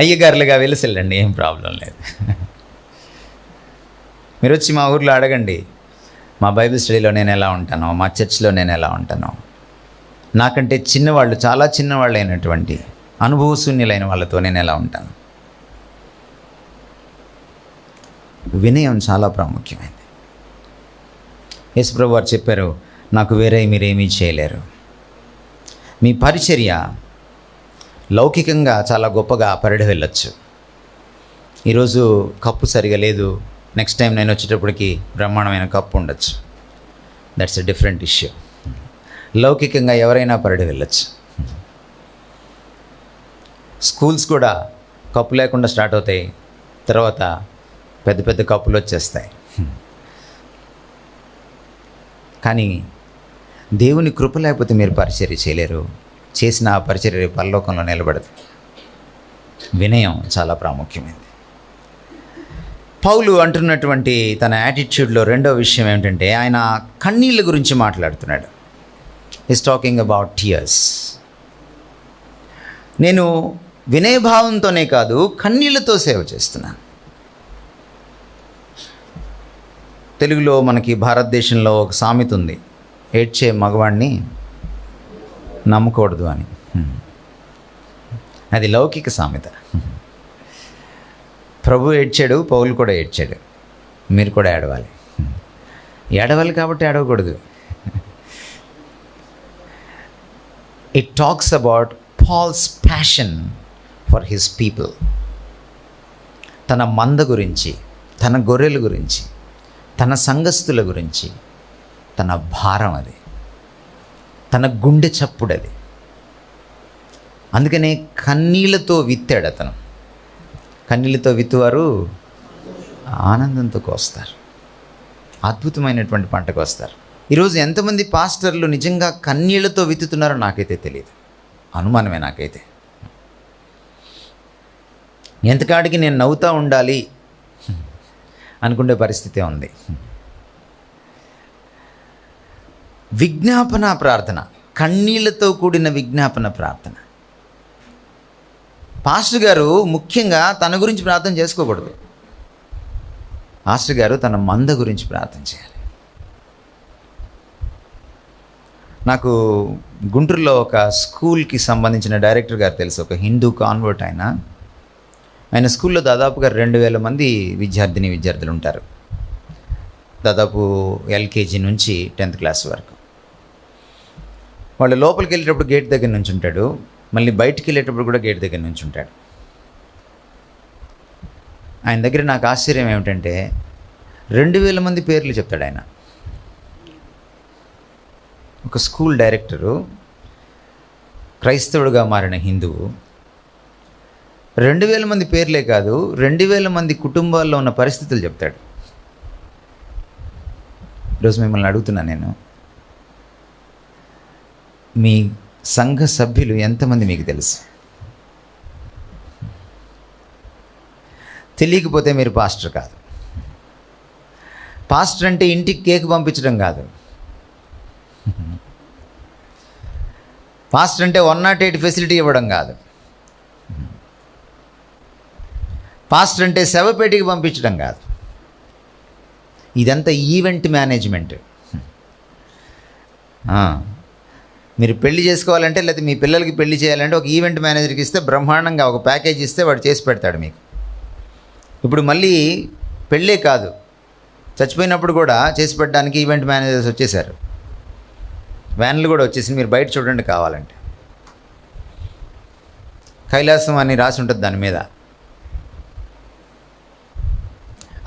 అయ్యగారులుగా వెలిసిల్లండి, ఏం ప్రాబ్లం లేదు. మీరు వచ్చి మా ఊర్లో అడగండి, మా బైబిల్ స్టడీలో నేను ఎలా ఉంటానో, మా చర్చ్లో నేను ఎలా ఉంటానో. నాకంటే చిన్నవాళ్ళు, చాలా చిన్నవాళ్ళు అయినటువంటి అనుభవశూన్యులైన వాళ్ళతో నేను ఎలా ఉంటాను. వినయం చాలా ప్రాముఖ్యమైనది. యేసుప్రభు వారు చెప్పారు, నాకు వేరే మీరేమీ చేయలేరు. మీ పరిచర్య లౌకికంగా చాలా గొప్పగా పరిడి వెళ్ళొచ్చు. ఈరోజు కప్పు సరిగా లేదు, నెక్స్ట్ టైం నేను వచ్చేటప్పటికి బ్రహ్మాండమైన కప్పు ఉండొచ్చు. That's a different issue. లౌకికంగా ఎవరైనా పరిడి వెళ్ళొచ్చు. స్కూల్స్ కూడా కప్పు లేకుండా స్టార్ట్ అవుతాయి, తర్వాత పెద్ద పెద్ద కప్పులు వచ్చేస్తాయి. కానీ దేవుని కృప లేకపోతే మీరు పరిచర్య చేయలేరు. చేసిన ఆ పరిచర్య పరలోకంలో నిలబడదు. వినయం చాలా ప్రాముఖ్యమైనది. పౌలు అంటున్నటువంటి తన యాటిట్యూడ్లో రెండో విషయం ఏమిటంటే, ఆయన కన్నీళ్ళ గురించి మాట్లాడుతున్నాడు. Is talking about tears. నేను వినయభావంతోనే కాదు, కన్నీళ్లతో సేవ చేస్తున్నాను. తెలుగులో మనకి భారతదేశంలో ఒక సామెత ఉంది, ఏడ్చే మగవాడిని నమ్మకూడదు అని. అది లౌకిక సామెత. ప్రభు ఏడ్చాడు, పౌలు కూడా ఏడ్చాడు. మీరు కూడా ఏడవాలి. ఏడవాలి కాబట్టి ఏడవకూడదు. It talks about Paul's passion for his people. తన మంద గురించి, తన గొర్రెల గురించి, తన సంఘస్థుల గురించి తన భారం అది, తన గుండె చప్పుడు అది. అందుకనే కన్నీళ్లతో విత్తాడు అతను. కన్నీళ్లతో విత్తువారు ఆనందంతో కోస్తారు, అద్భుతమైనటువంటి పంటకు వస్తారు. ఈరోజు ఎంతమంది పాస్టర్లు నిజంగా కన్నీళ్లతో విత్తుతున్నారో నాకైతే తెలియదు, అనుమానమే నాకైతే. ఎంతకాడికి నేను నవ్వుతూ ఉండాలి అనుకునే పరిస్థితే ఉంది. విజ్ఞాపన ప్రార్థన, కన్నీళ్లతో కూడిన విజ్ఞాపన ప్రార్థన. పాస్టర్ గారు ముఖ్యంగా తన గురించి ప్రార్థన చేసుకోకూడదు. పాస్టర్ గారు తన మంద గురించి ప్రార్థన చేయాలి. నాకు గుంటూరులో ఒక స్కూల్కి సంబంధించిన డైరెక్టర్ గారు తెలుసు, ఒక హిందూ కాన్వర్ట్ ఆయన స్కూల్లో దాదాపుగా 2000 మంది విద్యార్థులు ఉంటారు. దాదాపు ఎల్కేజీ నుంచి 10th క్లాస్ వరకు. వాళ్ళు లోపలికి వెళ్ళేటప్పుడు గేట్ దగ్గర నుంచి ఉంటాడు, మళ్ళీ బయటికి వెళ్ళేటప్పుడు కూడా గేట్ దగ్గర నుంచి ఉంటాడు. ఆయన దగ్గర నాకు ఆశ్చర్యం ఏమిటంటే 2000 మంది పేర్లు చెప్తాడు ఆయన. ఒక స్కూల్ డైరెక్టరు, క్రైస్తవుడుగా మారిన హిందువు, 2000 మంది పేర్లే కాదు 2000 మంది కుటుంబాల్లో ఉన్న పరిస్థితులు చెప్తాడు. ఈరోజు మిమ్మల్ని అడుగుతున్నా నేను, మీ సంఘ సభ్యులు ఎంతమంది మీకు తెలుసు? తెలియకపోతే మీరు పాస్టర్ కాదు. పాస్టర్ అంటే ఇంటికి కేక్ పంపించడం కాదు. పాస్టర్ అంటే 108 ఫెసిలిటీ ఇవ్వడం కాదు. పాస్టర్ అంటే శవపేటికి పంపించడం కాదు. ఇదంతా ఈవెంట్ మేనేజ్మెంట్. మీరు పెళ్లి చేసుకోవాలంటే, లేకపోతే మీ పిల్లలకి పెళ్లి చేయాలంటే ఒక ఈవెంట్ మేనేజర్కి ఇస్తే బ్రహ్మాండంగా ఒక ప్యాకేజ్ ఇస్తే వాడు చేసి పెడతాడు మీకు. ఇప్పుడు మళ్ళీ పెళ్ళే కాదు, చచ్చిపోయినప్పుడు కూడా చేసి పెట్టడానికి ఈవెంట్ మేనేజర్స్ వచ్చేసారు. వ్యాన్లు కూడా వచ్చేసి మీరు బయట చూడండి కావాలంటే. కైలాసం అని రాసి ఉంటుంది దాని మీద.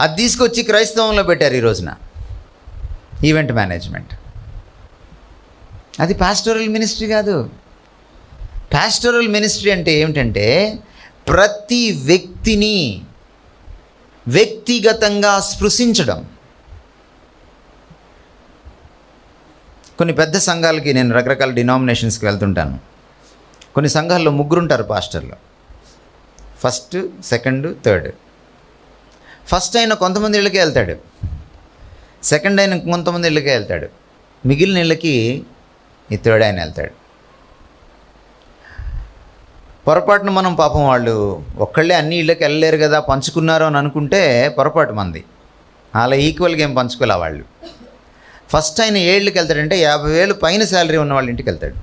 అది తీసుకొచ్చి క్రైస్తవంలో పెట్టారు ఈ రోజున ఈవెంట్ మేనేజ్మెంట్. అది పాస్టోరల్ మినిస్ట్రీ కాదు. పాస్టోరల్ మినిస్ట్రీ అంటే ఏమిటంటే ప్రతి వ్యక్తిని వ్యక్తిగతంగా స్పృశించడం. కొన్ని పెద్ద సంఘాలకి నేను రకరకాల డినామినేషన్స్కి వెళ్తుంటాను. కొన్ని సంఘాల్లో 3 ఉంటారు పాస్టర్లు, 1st, 2nd, 3rd. ఫస్ట్ ఆయన కొంతమంది ఇళ్ళకే వెళ్తాడు, సెకండ్ ఆయన కొంతమంది ఇళ్ళకే వెళ్తాడు, మిగిలిన ఇళ్ళకి ఈ 3rd ఆయన వెళ్తాడు. పొరపాటున మనం పాపం వాళ్ళు ఒక్కళ్ళే అన్ని ఇళ్ళకి వెళ్ళలేరు కదా, పంచుకున్నారు అని అనుకుంటే పొరపాటు మంది. అలా ఈక్వల్గా ఏం పంచుకోలే వాళ్ళు. ఫస్ట్ ఆయన ఏ ఇళ్ళకి వెళ్తాడంటే 50,000 పైన శాలరీ ఉన్న వాళ్ళ ఇంటికి వెళ్తాడు.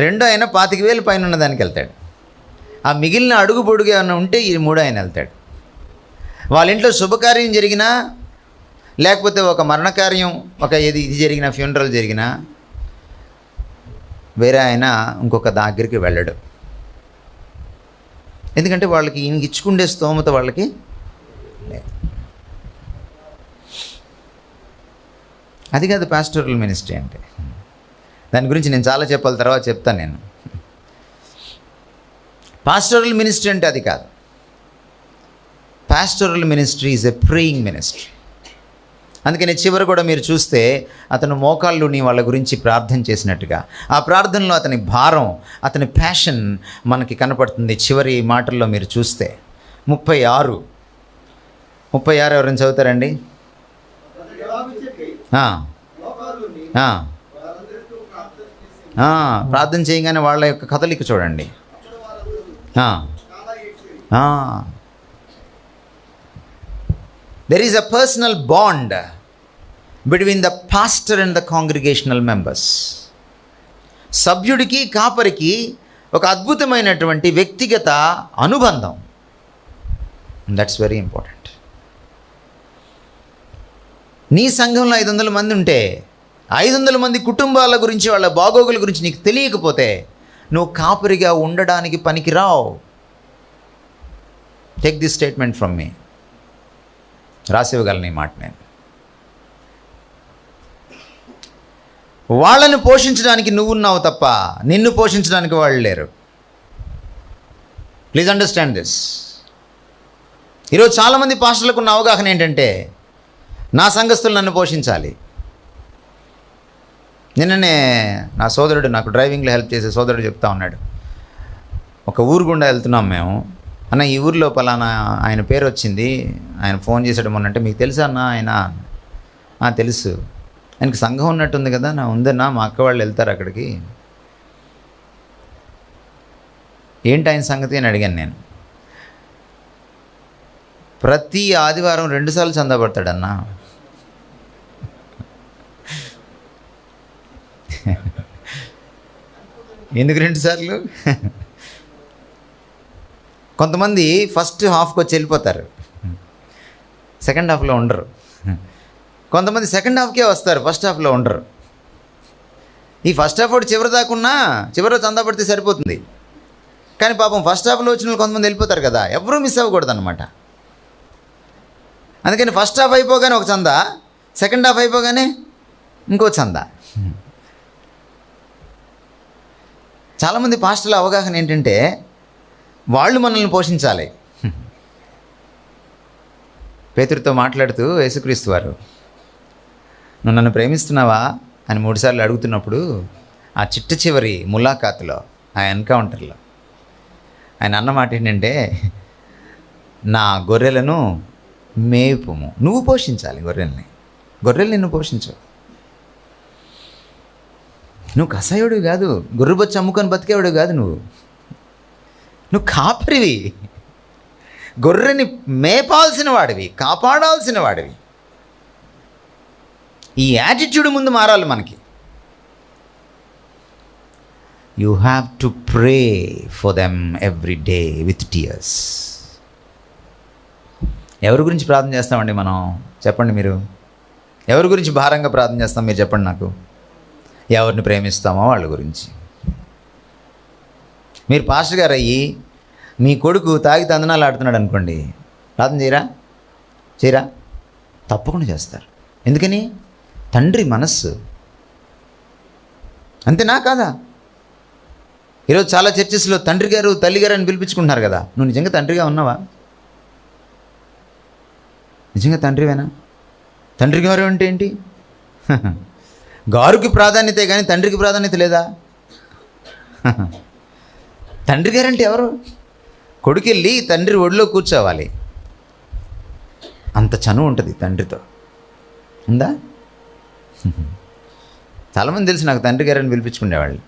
రెండో ఆయన 25,000 పైన ఉన్న దానికి వెళ్తాడు. ఆ మిగిలిన అడుగు పొడుగు ఏమైనా ఉంటే ఈ 3 ఆయన వెళ్తాడు. వాళ్ళ ఇంట్లో శుభకార్యం జరిగినా, లేకపోతే ఒక మరణకార్యం, ఒక ఇది జరిగిన ఫ్యూనరల్ జరిగినా వేరే ఆయన ఇంకొక దగ్గరికి వెళ్ళడు. ఎందుకంటే వాళ్ళకి ఈయనకి ఇచ్చుకుండే స్తోమత వాళ్ళకి లేదు. అది కాదు పాస్టోరల్ మినిస్ట్రీ అంటే. దాని గురించి నేను చాలా చెప్పాలి, తర్వాత చెప్తాను నేను. పాస్టోరల్ మినిస్ట్రీ అంటే అది కాదు. Pastoral ministry is a praying ministry. అందుకని చివరి కూడా మీరు చూస్తే అతను మోకాళ్ళుని వాళ్ళ గురించి ప్రార్థన చేసినట్టుగా, ఆ ప్రార్థనలో అతని భారం, అతని ప్యాషన్ మనకి కనపడుతుంది. చివరి మాటల్లో మీరు చూస్తే 36 ఎవరైనా చదువుతారండి? ప్రార్థన చేయగానే వాళ్ళ యొక్క కదలిక చూడండి. There is a personal bond between the pastor and the congregational members. సభ్యుడికి కాపరికి ఒక అద్భుతమైనటువంటి వ్యక్తిగత అనుబంధం. That's very important. నీ సంఘంలో 500 మంది ఉంటే 500 మంది కుటుంబాల గురించి, వాళ్ళ బాగోగుల గురించి నీకు తెలియకపోతే నువ్వు కాపరిగా ఉండడానికి పనికిరావు. Take this statement from me. రాసివ్వగలను ఈ మాట నేను. వాళ్ళని పోషించడానికి నువ్వున్నావు తప్ప నిన్ను పోషించడానికి వాళ్ళు లేరు. Please understand this. ఈరోజు చాలామంది పాస్టర్లకు ఉన్న అవగాహన ఏంటంటే, నా సంఘస్థులు నన్ను పోషించాలి. నిన్ననే నా సోదరుడు, నాకు డ్రైవింగ్లో హెల్ప్ చేసే సోదరుడు చెప్తా ఉన్నాడు. ఒక ఊరు గుండా వెళ్తున్నాం మేము. అన్న, ఈ ఊరిలో పలానా ఆయన పేరు వచ్చింది, ఆయన ఫోన్ చేసాడు మొన్నంటే, మీకు తెలుసా అన్న ఆయన? తెలుసు. ఆయనకి సంఘం ఉన్నట్టుంది కదా. ఉందన్నా, మా అక్క వాళ్ళు వెళ్తారు అక్కడికి. ఏంటి ఆయన సంగతి అని అడిగాను నేను. ప్రతి ఆదివారం 2 సార్లు చందా పడతాడన్నా. ఎందుకు 2 సార్లు? కొంతమంది ఫస్ట్ హాఫ్కి వచ్చి వెళ్ళిపోతారు, సెకండ్ హాఫ్లో ఉండరు. కొంతమంది సెకండ్ హాఫ్కే వస్తారు, ఫస్ట్ హాఫ్లో ఉండరు. ఈ ఫస్ట్ హాఫ్ ఒకటి చివరి దాకున్నా చివరిలో చందా పడితే సరిపోతుంది. కానీ పాపం ఫస్ట్ హాఫ్లో వచ్చిన వాళ్ళు కొంతమంది వెళ్ళిపోతారు కదా, ఎవరూ మిస్ అవ్వకూడదు అనమాట. అందుకని ఫస్ట్ హాఫ్ అయిపోగానే ఒక చందా, సెకండ్ హాఫ్ అయిపోగానే ఇంకో చందా. చాలామంది పాస్టర్ల అవగాహన ఏంటంటే, వాళ్ళు మనల్ని పోషించాలి. పేతురుతో మాట్లాడుతూ యేసుక్రీస్తు వారు, నువ్వు నన్ను ప్రేమిస్తున్నావా అని 3 సార్లు అడుగుతున్నప్పుడు, ఆ చిట్ట చివరి ములాఖాతులో, ఆ ఎన్కౌంటర్లో ఆయన అన్న మాట ఏంటంటే, నా గొర్రెలను మేపుము. నువ్వు పోషించాలి గొర్రెల్ని నువ్వు పోషించవు. నువ్వు కసాయుడు కాదు, గొర్రెబొచ్చి అమ్ముకొని బతికేవాడు కాదు. నువ్వు కాపరివి, గొర్రెని మేపాల్సిన వాడివి, కాపాడాల్సిన వాడివి. ఈ యాటిట్యూడ్ ముందు మారాలి మనకి. You have to pray for them every day with tears. ఎవరి గురించి ప్రార్థన చేస్తామండి మనం? చెప్పండి మీరు. ఎవరి గురించి భారంగా ప్రార్థన చేస్తాం? మీరు చెప్పండి నాకు. ఎవరిని ప్రేమిస్తామో వాళ్ళ గురించి. మీరు పాస్టర్ గారు అయ్యి మీ కొడుకు తాగి తందనాలు ఆడుతున్నాడు అనుకోండి, ప్రార్థన చేయరా? తప్పకుండా చేస్తారు. ఎందుకని? తండ్రి మనస్సు. అంతేనా కాదా? ఈరోజు చాలా చర్చెస్లో తండ్రి గారు, తల్లి గారు అని పిలిపించుకుంటున్నారు కదా. నువ్వు నిజంగా తండ్రిగా ఉన్నావా? నిజంగా తండ్రివేనా? తండ్రి గారు అంటే ఏంటి? గారుకి ప్రాధాన్యతే కానీ తండ్రికి ప్రాధాన్యత లేదా? తండ్రి గారు అంటే ఎవరు? కొడుకెళ్ళి తండ్రి ఒడిలో కూర్చోవాలి, అంత చనువు ఉంటుంది తండ్రితో. ఉందా? చాలామంది తెలుసు నాకు తండ్రి గారు అని పిలిపించుకునేవాళ్ళు.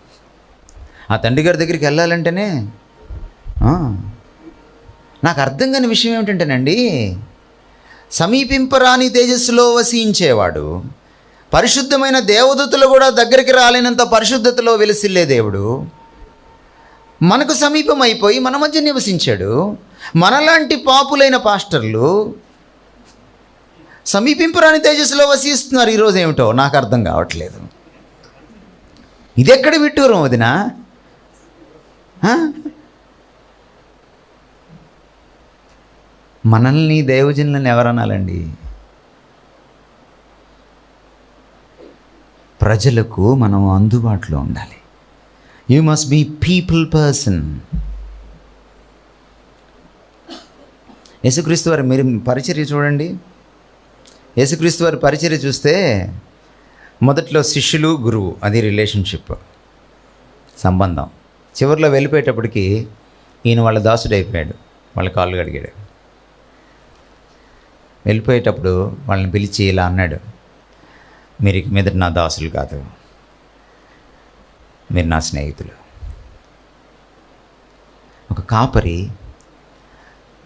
ఆ తండ్రి గారి దగ్గరికి వెళ్ళాలంటేనే నాకు అర్థం కాని విషయం ఏమిటంటేనండి, సమీపింపరాని తేజస్సులో వసించేవాడు, పరిశుద్ధమైన దేవదూతలు కూడా దగ్గరికి రాలేనంత పరిశుద్ధతలో వెలిసిల్లే దేవుడు మనకు సమీపం అయిపోయి మన మధ్య నివసించాడు. మనలాంటి పాపులైన పాస్టర్లు సమీపింపురాని తేజస్సులో వసిస్తున్నారు. ఈరోజు ఏమిటో నాకు అర్థం కావట్లేదు. ఇది ఎక్కడ విట్టూరం వదినా? మనల్ని దైవజనులను ఎవరనాలండి? ప్రజలకు మనం అందుబాటులో ఉండాలి. You must be people person. Yesukreestu వారి మీరు పరిచర్య చూడండి. యేసుక్రీస్తు వారి పరిచర్య చూస్తే మొదట్లో శిష్యులు గురువు, అది రిలేషన్షిప్, సంబంధం. చివరిలో వెళ్ళిపోయేటప్పటికి ఈయన వాళ్ళ దాసుడు అయిపోయాడు, వాళ్ళ కాళ్ళు కడిగాడు. వెళ్ళిపోయేటప్పుడు వాళ్ళని పిలిచి ఇలా అన్నాడు, మీరు ఇక మీద నా దాసులు కాదు, మీరు నా స్నేహితులు. ఒక కాపరి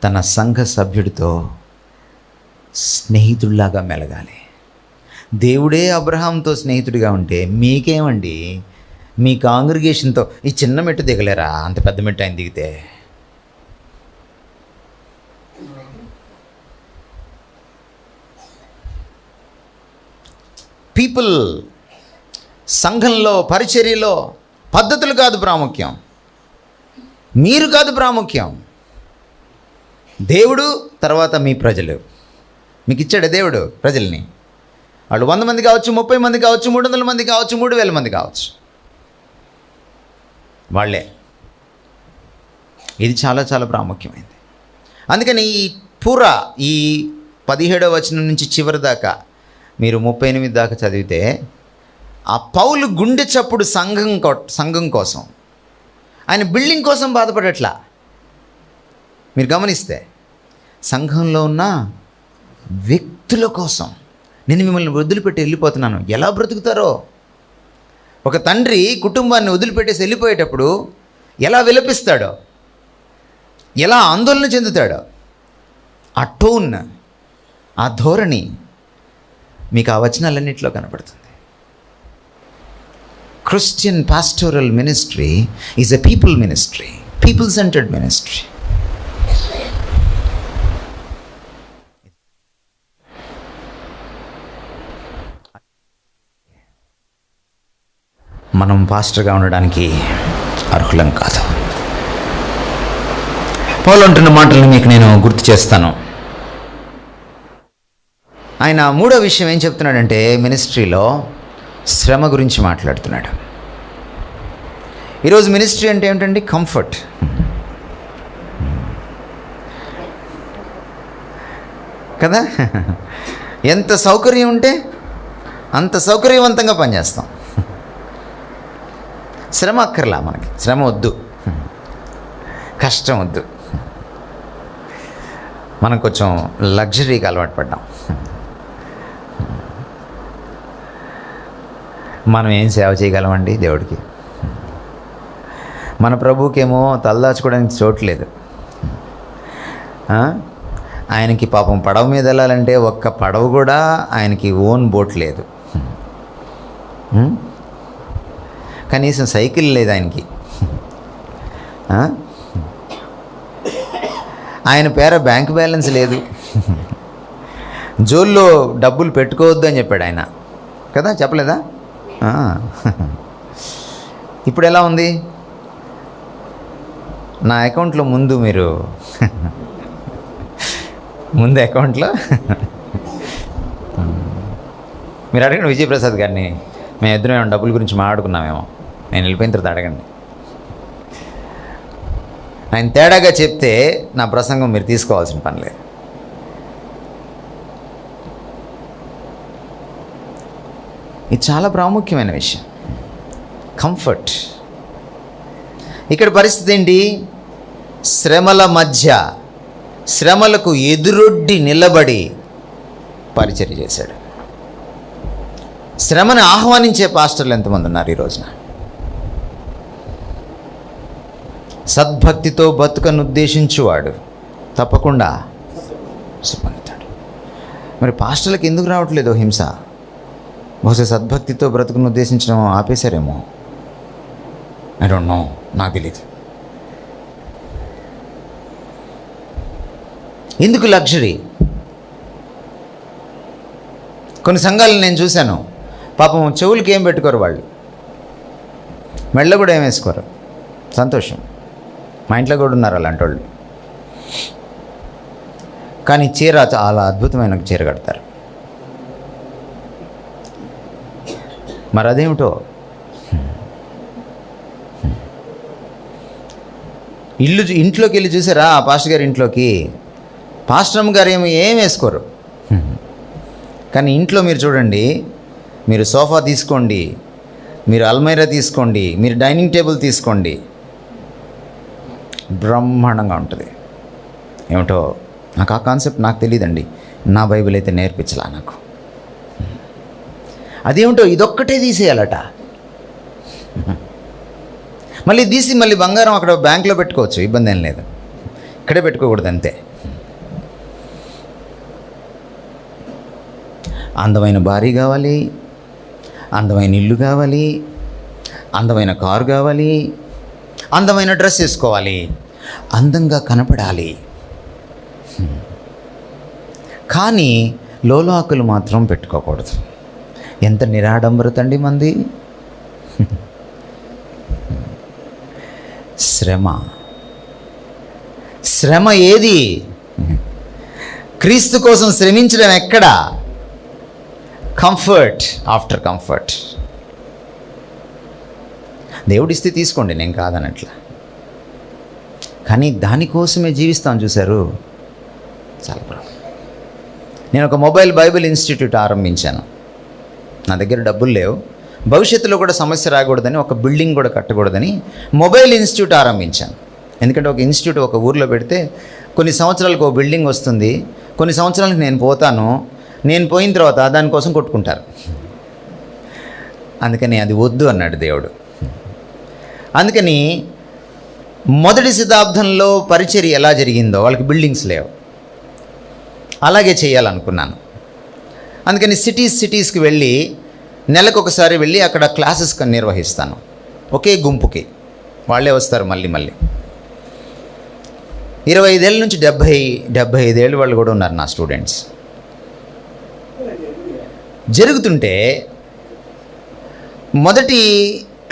తన సంఘ సభ్యుడితో స్నేహితుడిలాగా మెలగాలి. దేవుడే అబ్రహాంతో స్నేహితుడిగా ఉంటే మీకేమండి? మీ కాంగ్రిగేషన్తో ఈ చిన్న మెట్టు దిగలేరా? అంత పెద్ద మెట్టు ఆయన దిగితే. పీపుల్, సంఘంలో పరిచర్యలో పద్ధతులు కాదు ప్రాముఖ్యం, మీరు కాదు ప్రాముఖ్యం. దేవుడు, తర్వాత మీ ప్రజలు. మీకు ఇచ్చాడు దేవుడు ప్రజల్ని. వాళ్ళు 100 మంది కావచ్చు, 30 మంది కావచ్చు, 300 మంది కావచ్చు, 3000 మంది కావచ్చు, వాళ్ళే. ఇది చాలా చాలా ప్రాముఖ్యమైనది. అందుకని ఈ ఈ 17వ వచనం నుంచి చివరి దాకా మీరు 38 దాకా చదివితే ఆ పౌలు గుండె చప్పుడు సంఘం కోసం, ఆయన బిల్డింగ్ కోసం బాధపడట్లా. మీరు గమనిస్తే సంఘంలో ఉన్న వ్యక్తుల కోసం, నేను మిమ్మల్ని వదిలిపెట్టి వెళ్ళిపోతున్నాను, ఎలా బ్రతుకుతారో. ఒక తండ్రి కుటుంబాన్ని వదిలిపెట్టేసి వెళ్ళిపోయేటప్పుడు ఎలా విలపిస్తాడో, ఎలా ఆందోళన చెందుతాడో, ఆ టోన్, ఆ ధోరణి మీకు ఆ వచనాలన్నింటిలో కనపడుతుంది. Christian pastoral ministry is a people ministry, people centred ministry. మనం పాస్టర్గా ఉండడానికి అర్హులం కాదు. పౌలు అంటున్న మాటలను మీకు నేను గుర్తు చేస్తాను. ఆయన 3వ విషయం ఏం చెప్తున్నాడంటే, మినిస్ట్రీలో శ్రమ గురించి మాట్లాడుతున్నాడు. ఈరోజు మినిస్ట్రీ అంటే ఏమిటండి? కంఫర్ట్. కదా, ఎంత సౌకర్యం ఉంటే అంత సౌకర్యవంతంగా పనిచేస్తాం. శ్రమ అక్కర్లా మనకి, శ్రమ వద్దు, కష్టం వద్దు. మనం కొంచెం లగ్జరీకి అలవాటు పడ్డాం. మనం ఏం సేవ చేయగలమండి దేవుడికి? మన ప్రభువుకేమో తలదాచుకోవడానికి చోట్లేదు. ఆయనకి పాపం పడవ మీద వెళ్ళాలంటే ఒక్క పడవ కూడా ఆయనకి ఓన్ బోట్ లేదు, కనీసం సైకిల్ లేదు ఆయనకి. ఆయన పేర బ్యాంక్ బ్యాలెన్స్ లేదు, జోల్లో డబ్బులు పెట్టుకోవద్దు అని చెప్పాడు ఆయన కదా, చెప్పలేదా? ఇప్పుడు ఎలా ఉంది? నా అకౌంట్లో ముందు మీరు ముందు అకౌంట్లో మీరు అడగండి విజయప్రసాద్ గారిని, మేము ఇద్దరం ఏమో డబ్బుల గురించి మాట్లాడుకున్నామేమో, నేను వెళ్ళిపోయిన తర్వాత అడగండి. ఆయన తేడాగా చెప్తే నా ప్రసంగం మీరు తీసుకోవాల్సిన పని లేదు. ఇది చాలా ప్రాముఖ్యమైన విషయం, కంఫర్ట్. ఇక్కడ పరిస్థితి ఏంటి? శ్రమల మధ్య, శ్రమలకు ఎదురొడ్డి నిలబడి పరిచర్య చేశాడు. శ్రమను ఆహ్వానించే పాస్టర్లు ఎంతమంది ఉన్నారు ఈ రోజున? సద్భక్తితో బతుకను ఉద్దేశించువాడు తప్పకుండా పొందుతాడు. మరి పాస్టర్లకు ఎందుకు రావట్లేదు హింస? బహుశా సద్భక్తితో బ్రతుకును ఉద్దేశించడం ఆపేశారేమో, ఐ డోంట్ నో, నాకు తెలియదు. ఎందుకు లగ్జరీ? కొన్ని సంఘాలను నేను చూశాను, పాపం చెవులకి ఏం పెట్టుకోరు వాళ్ళు, మెళ్ళ కూడా ఏం వేసుకోరు. సంతోషం, మా ఇంట్లో కూడా ఉన్నారు అలాంటి వాళ్ళు. కానీ చీర చాలా అద్భుతమైన చీర కడతారు. మరి అదేమిటో, ఇంట్లోకి వెళ్ళి చూసారా ఆ పాస్టర్ గారి ఇంట్లోకి, పాస్టర్ గారు ఏం వేసుకోరు. కానీ ఇంట్లో మీరు చూడండి, మీరు సోఫా తీసుకోండి, మీరు అల్మైరా తీసుకోండి, మీరు డైనింగ్ టేబుల్ తీసుకోండి, బ్రహ్మాండంగా ఉంటుంది. ఏమిటో నాకు ఆ కాన్సెప్ట్ నాకు తెలియదండి, నా బైబిల్ అయితే నేర్పించలా నాకు. అదేమిటో ఇదొక్కటే తీసేయాలట, మళ్ళీ తీసి మళ్ళీ బంగారం అక్కడ బ్యాంక్లో పెట్టుకోవచ్చు, ఇబ్బంది ఏం లేదు, ఇక్కడే పెట్టుకోకూడదు అంతే. అందమైన భార్య కావాలి, అందమైన ఇల్లు కావాలి, అందమైన కారు కావాలి, అందమైన డ్రెస్ వేసుకోవాలి, అందంగా కనపడాలి. కానీ లోలాకులు మాత్రం పెట్టుకోకూడదు. ఎంత నిరాడంబరత అండి మంది. శ్రమ ఏది? క్రీస్తు కోసం శ్రమించడం ఎక్కడా? Comfort after comfort. దేవుడిస్తే తీసుకోండి, నేను కాదనట్లా, కానీ దానికోసమే జీవిస్తాం చూశారు. చాలా ప్రాబ్లం. నేను ఒక మొబైల్ బైబిల్ ఇన్స్టిట్యూట్ ఆరంభించాను. నా దగ్గర డబ్బులు లేవు, భవిష్యత్తులో కూడా సమస్య రాకూడదని, ఒక బిల్డింగ్ కూడా కట్టకూడదని మొబైల్ ఇన్స్టిట్యూట్ ఆరంభించాను. ఎందుకంటే ఒక ఇన్స్టిట్యూట్ ఒక ఊర్లో పెడితే కొన్ని సంవత్సరాలకు ఒక బిల్డింగ్ వస్తుంది, కొన్ని సంవత్సరాలకు నేను పోతాను, నేను పోయిన తర్వాత దానికోసం కొట్టుకుంటారు. అందుకని అది వద్దు అన్నాడు దేవుడు. అందుకని మొదటి శతాబ్దంలో పరిచర్య ఎలా జరిగిందో, వాళ్ళకి బిల్డింగ్స్ లేవు, అలాగే చేయాలనుకున్నాను. అందుకని సిటీస్కి వెళ్ళి నెలకు ఒకసారి వెళ్ళి అక్కడ క్లాసెస్ నిర్వహిస్తాను. ఒకే గుంపుకి వాళ్ళే వస్తారు మళ్ళీ 25 ఏళ్ళ నుంచి 75 ఏళ్ళ వాళ్ళు కూడా ఉన్నారు నా స్టూడెంట్స్. జరుగుతుంటే మొదటి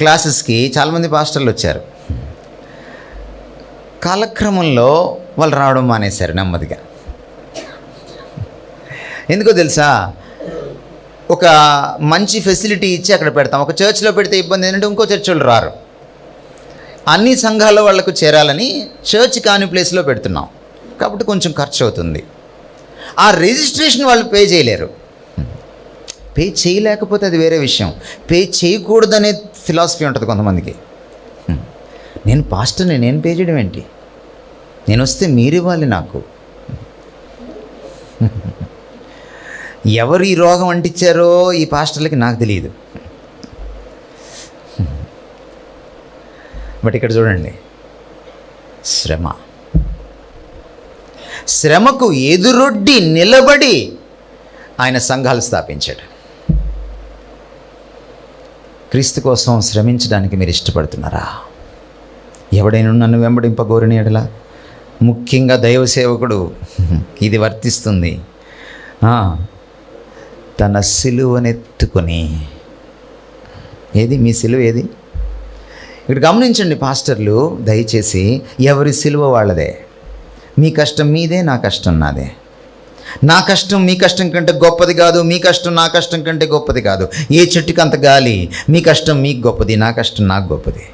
క్లాసెస్కి చాలామంది పాస్టర్లు వచ్చారు. కాలక్రమంలో వాళ్ళు రావడం మానేశారు నెమ్మదిగా. ఎందుకో తెలుసా? ఒక మంచి ఫెసిలిటీ ఇచ్చి అక్కడ పెడతాం. ఒక చర్చ్లో పెడితే ఇబ్బంది ఏంటంటే ఇంకో చర్చ్ వాళ్ళు రారు. అన్ని సంఘాల వాళ్ళకు చేరాలని చర్చ్ కాని ప్లేస్లో పెడుతున్నాం కాబట్టి కొంచెం ఖర్చు అవుతుంది. ఆ రిజిస్ట్రేషన్ వాళ్ళు పే చేయలేరు. పే చేయలేకపోతే అది వేరే విషయం, పే చేయకూడదనే ఫిలాసఫీ ఉంటుంది కొంతమందికి. నేను పాస్టర్ని, నేను పే చేయడం ఏంటి? నేను వస్తే మీరు ఇవ్వాలి నాకు. ఎవరు ఈ రోగం అంటించారో ఈ పాస్టర్లకి నాకు తెలియదు. బట్ ఇక్కడ చూడండి, శ్రమకు ఎదురొడ్డి నిలబడి ఆయన సంఘాలు స్థాపించాడు. క్రీస్తు కోసం శ్రమించడానికి మీరు ఇష్టపడుతున్నారా? ఎవడైనా నన్ను వెంబడింపగోరిన ఎడల, ముఖ్యంగా దైవ సేవకుడు ఇది వర్తిస్తుంది, తన సిలువనెత్తుకొని. ఏది మీ సిలువ? ఏది? ఇక్కడ గమనించండి పాస్టర్లు, దయచేసి ఎవరి సిలువ వాళ్ళదే. మీ కష్టం మీదే, నా కష్టం నాదే. నా కష్టం మీ కష్టం కంటే గొప్పది కాదు, మీ కష్టం నా కష్టం కంటే గొప్పది కాదు. ఏ చెట్టుకి అంత గాలి. మీ కష్టం మీకు గొప్పది, నా కష్టం నాకు గొప్పది.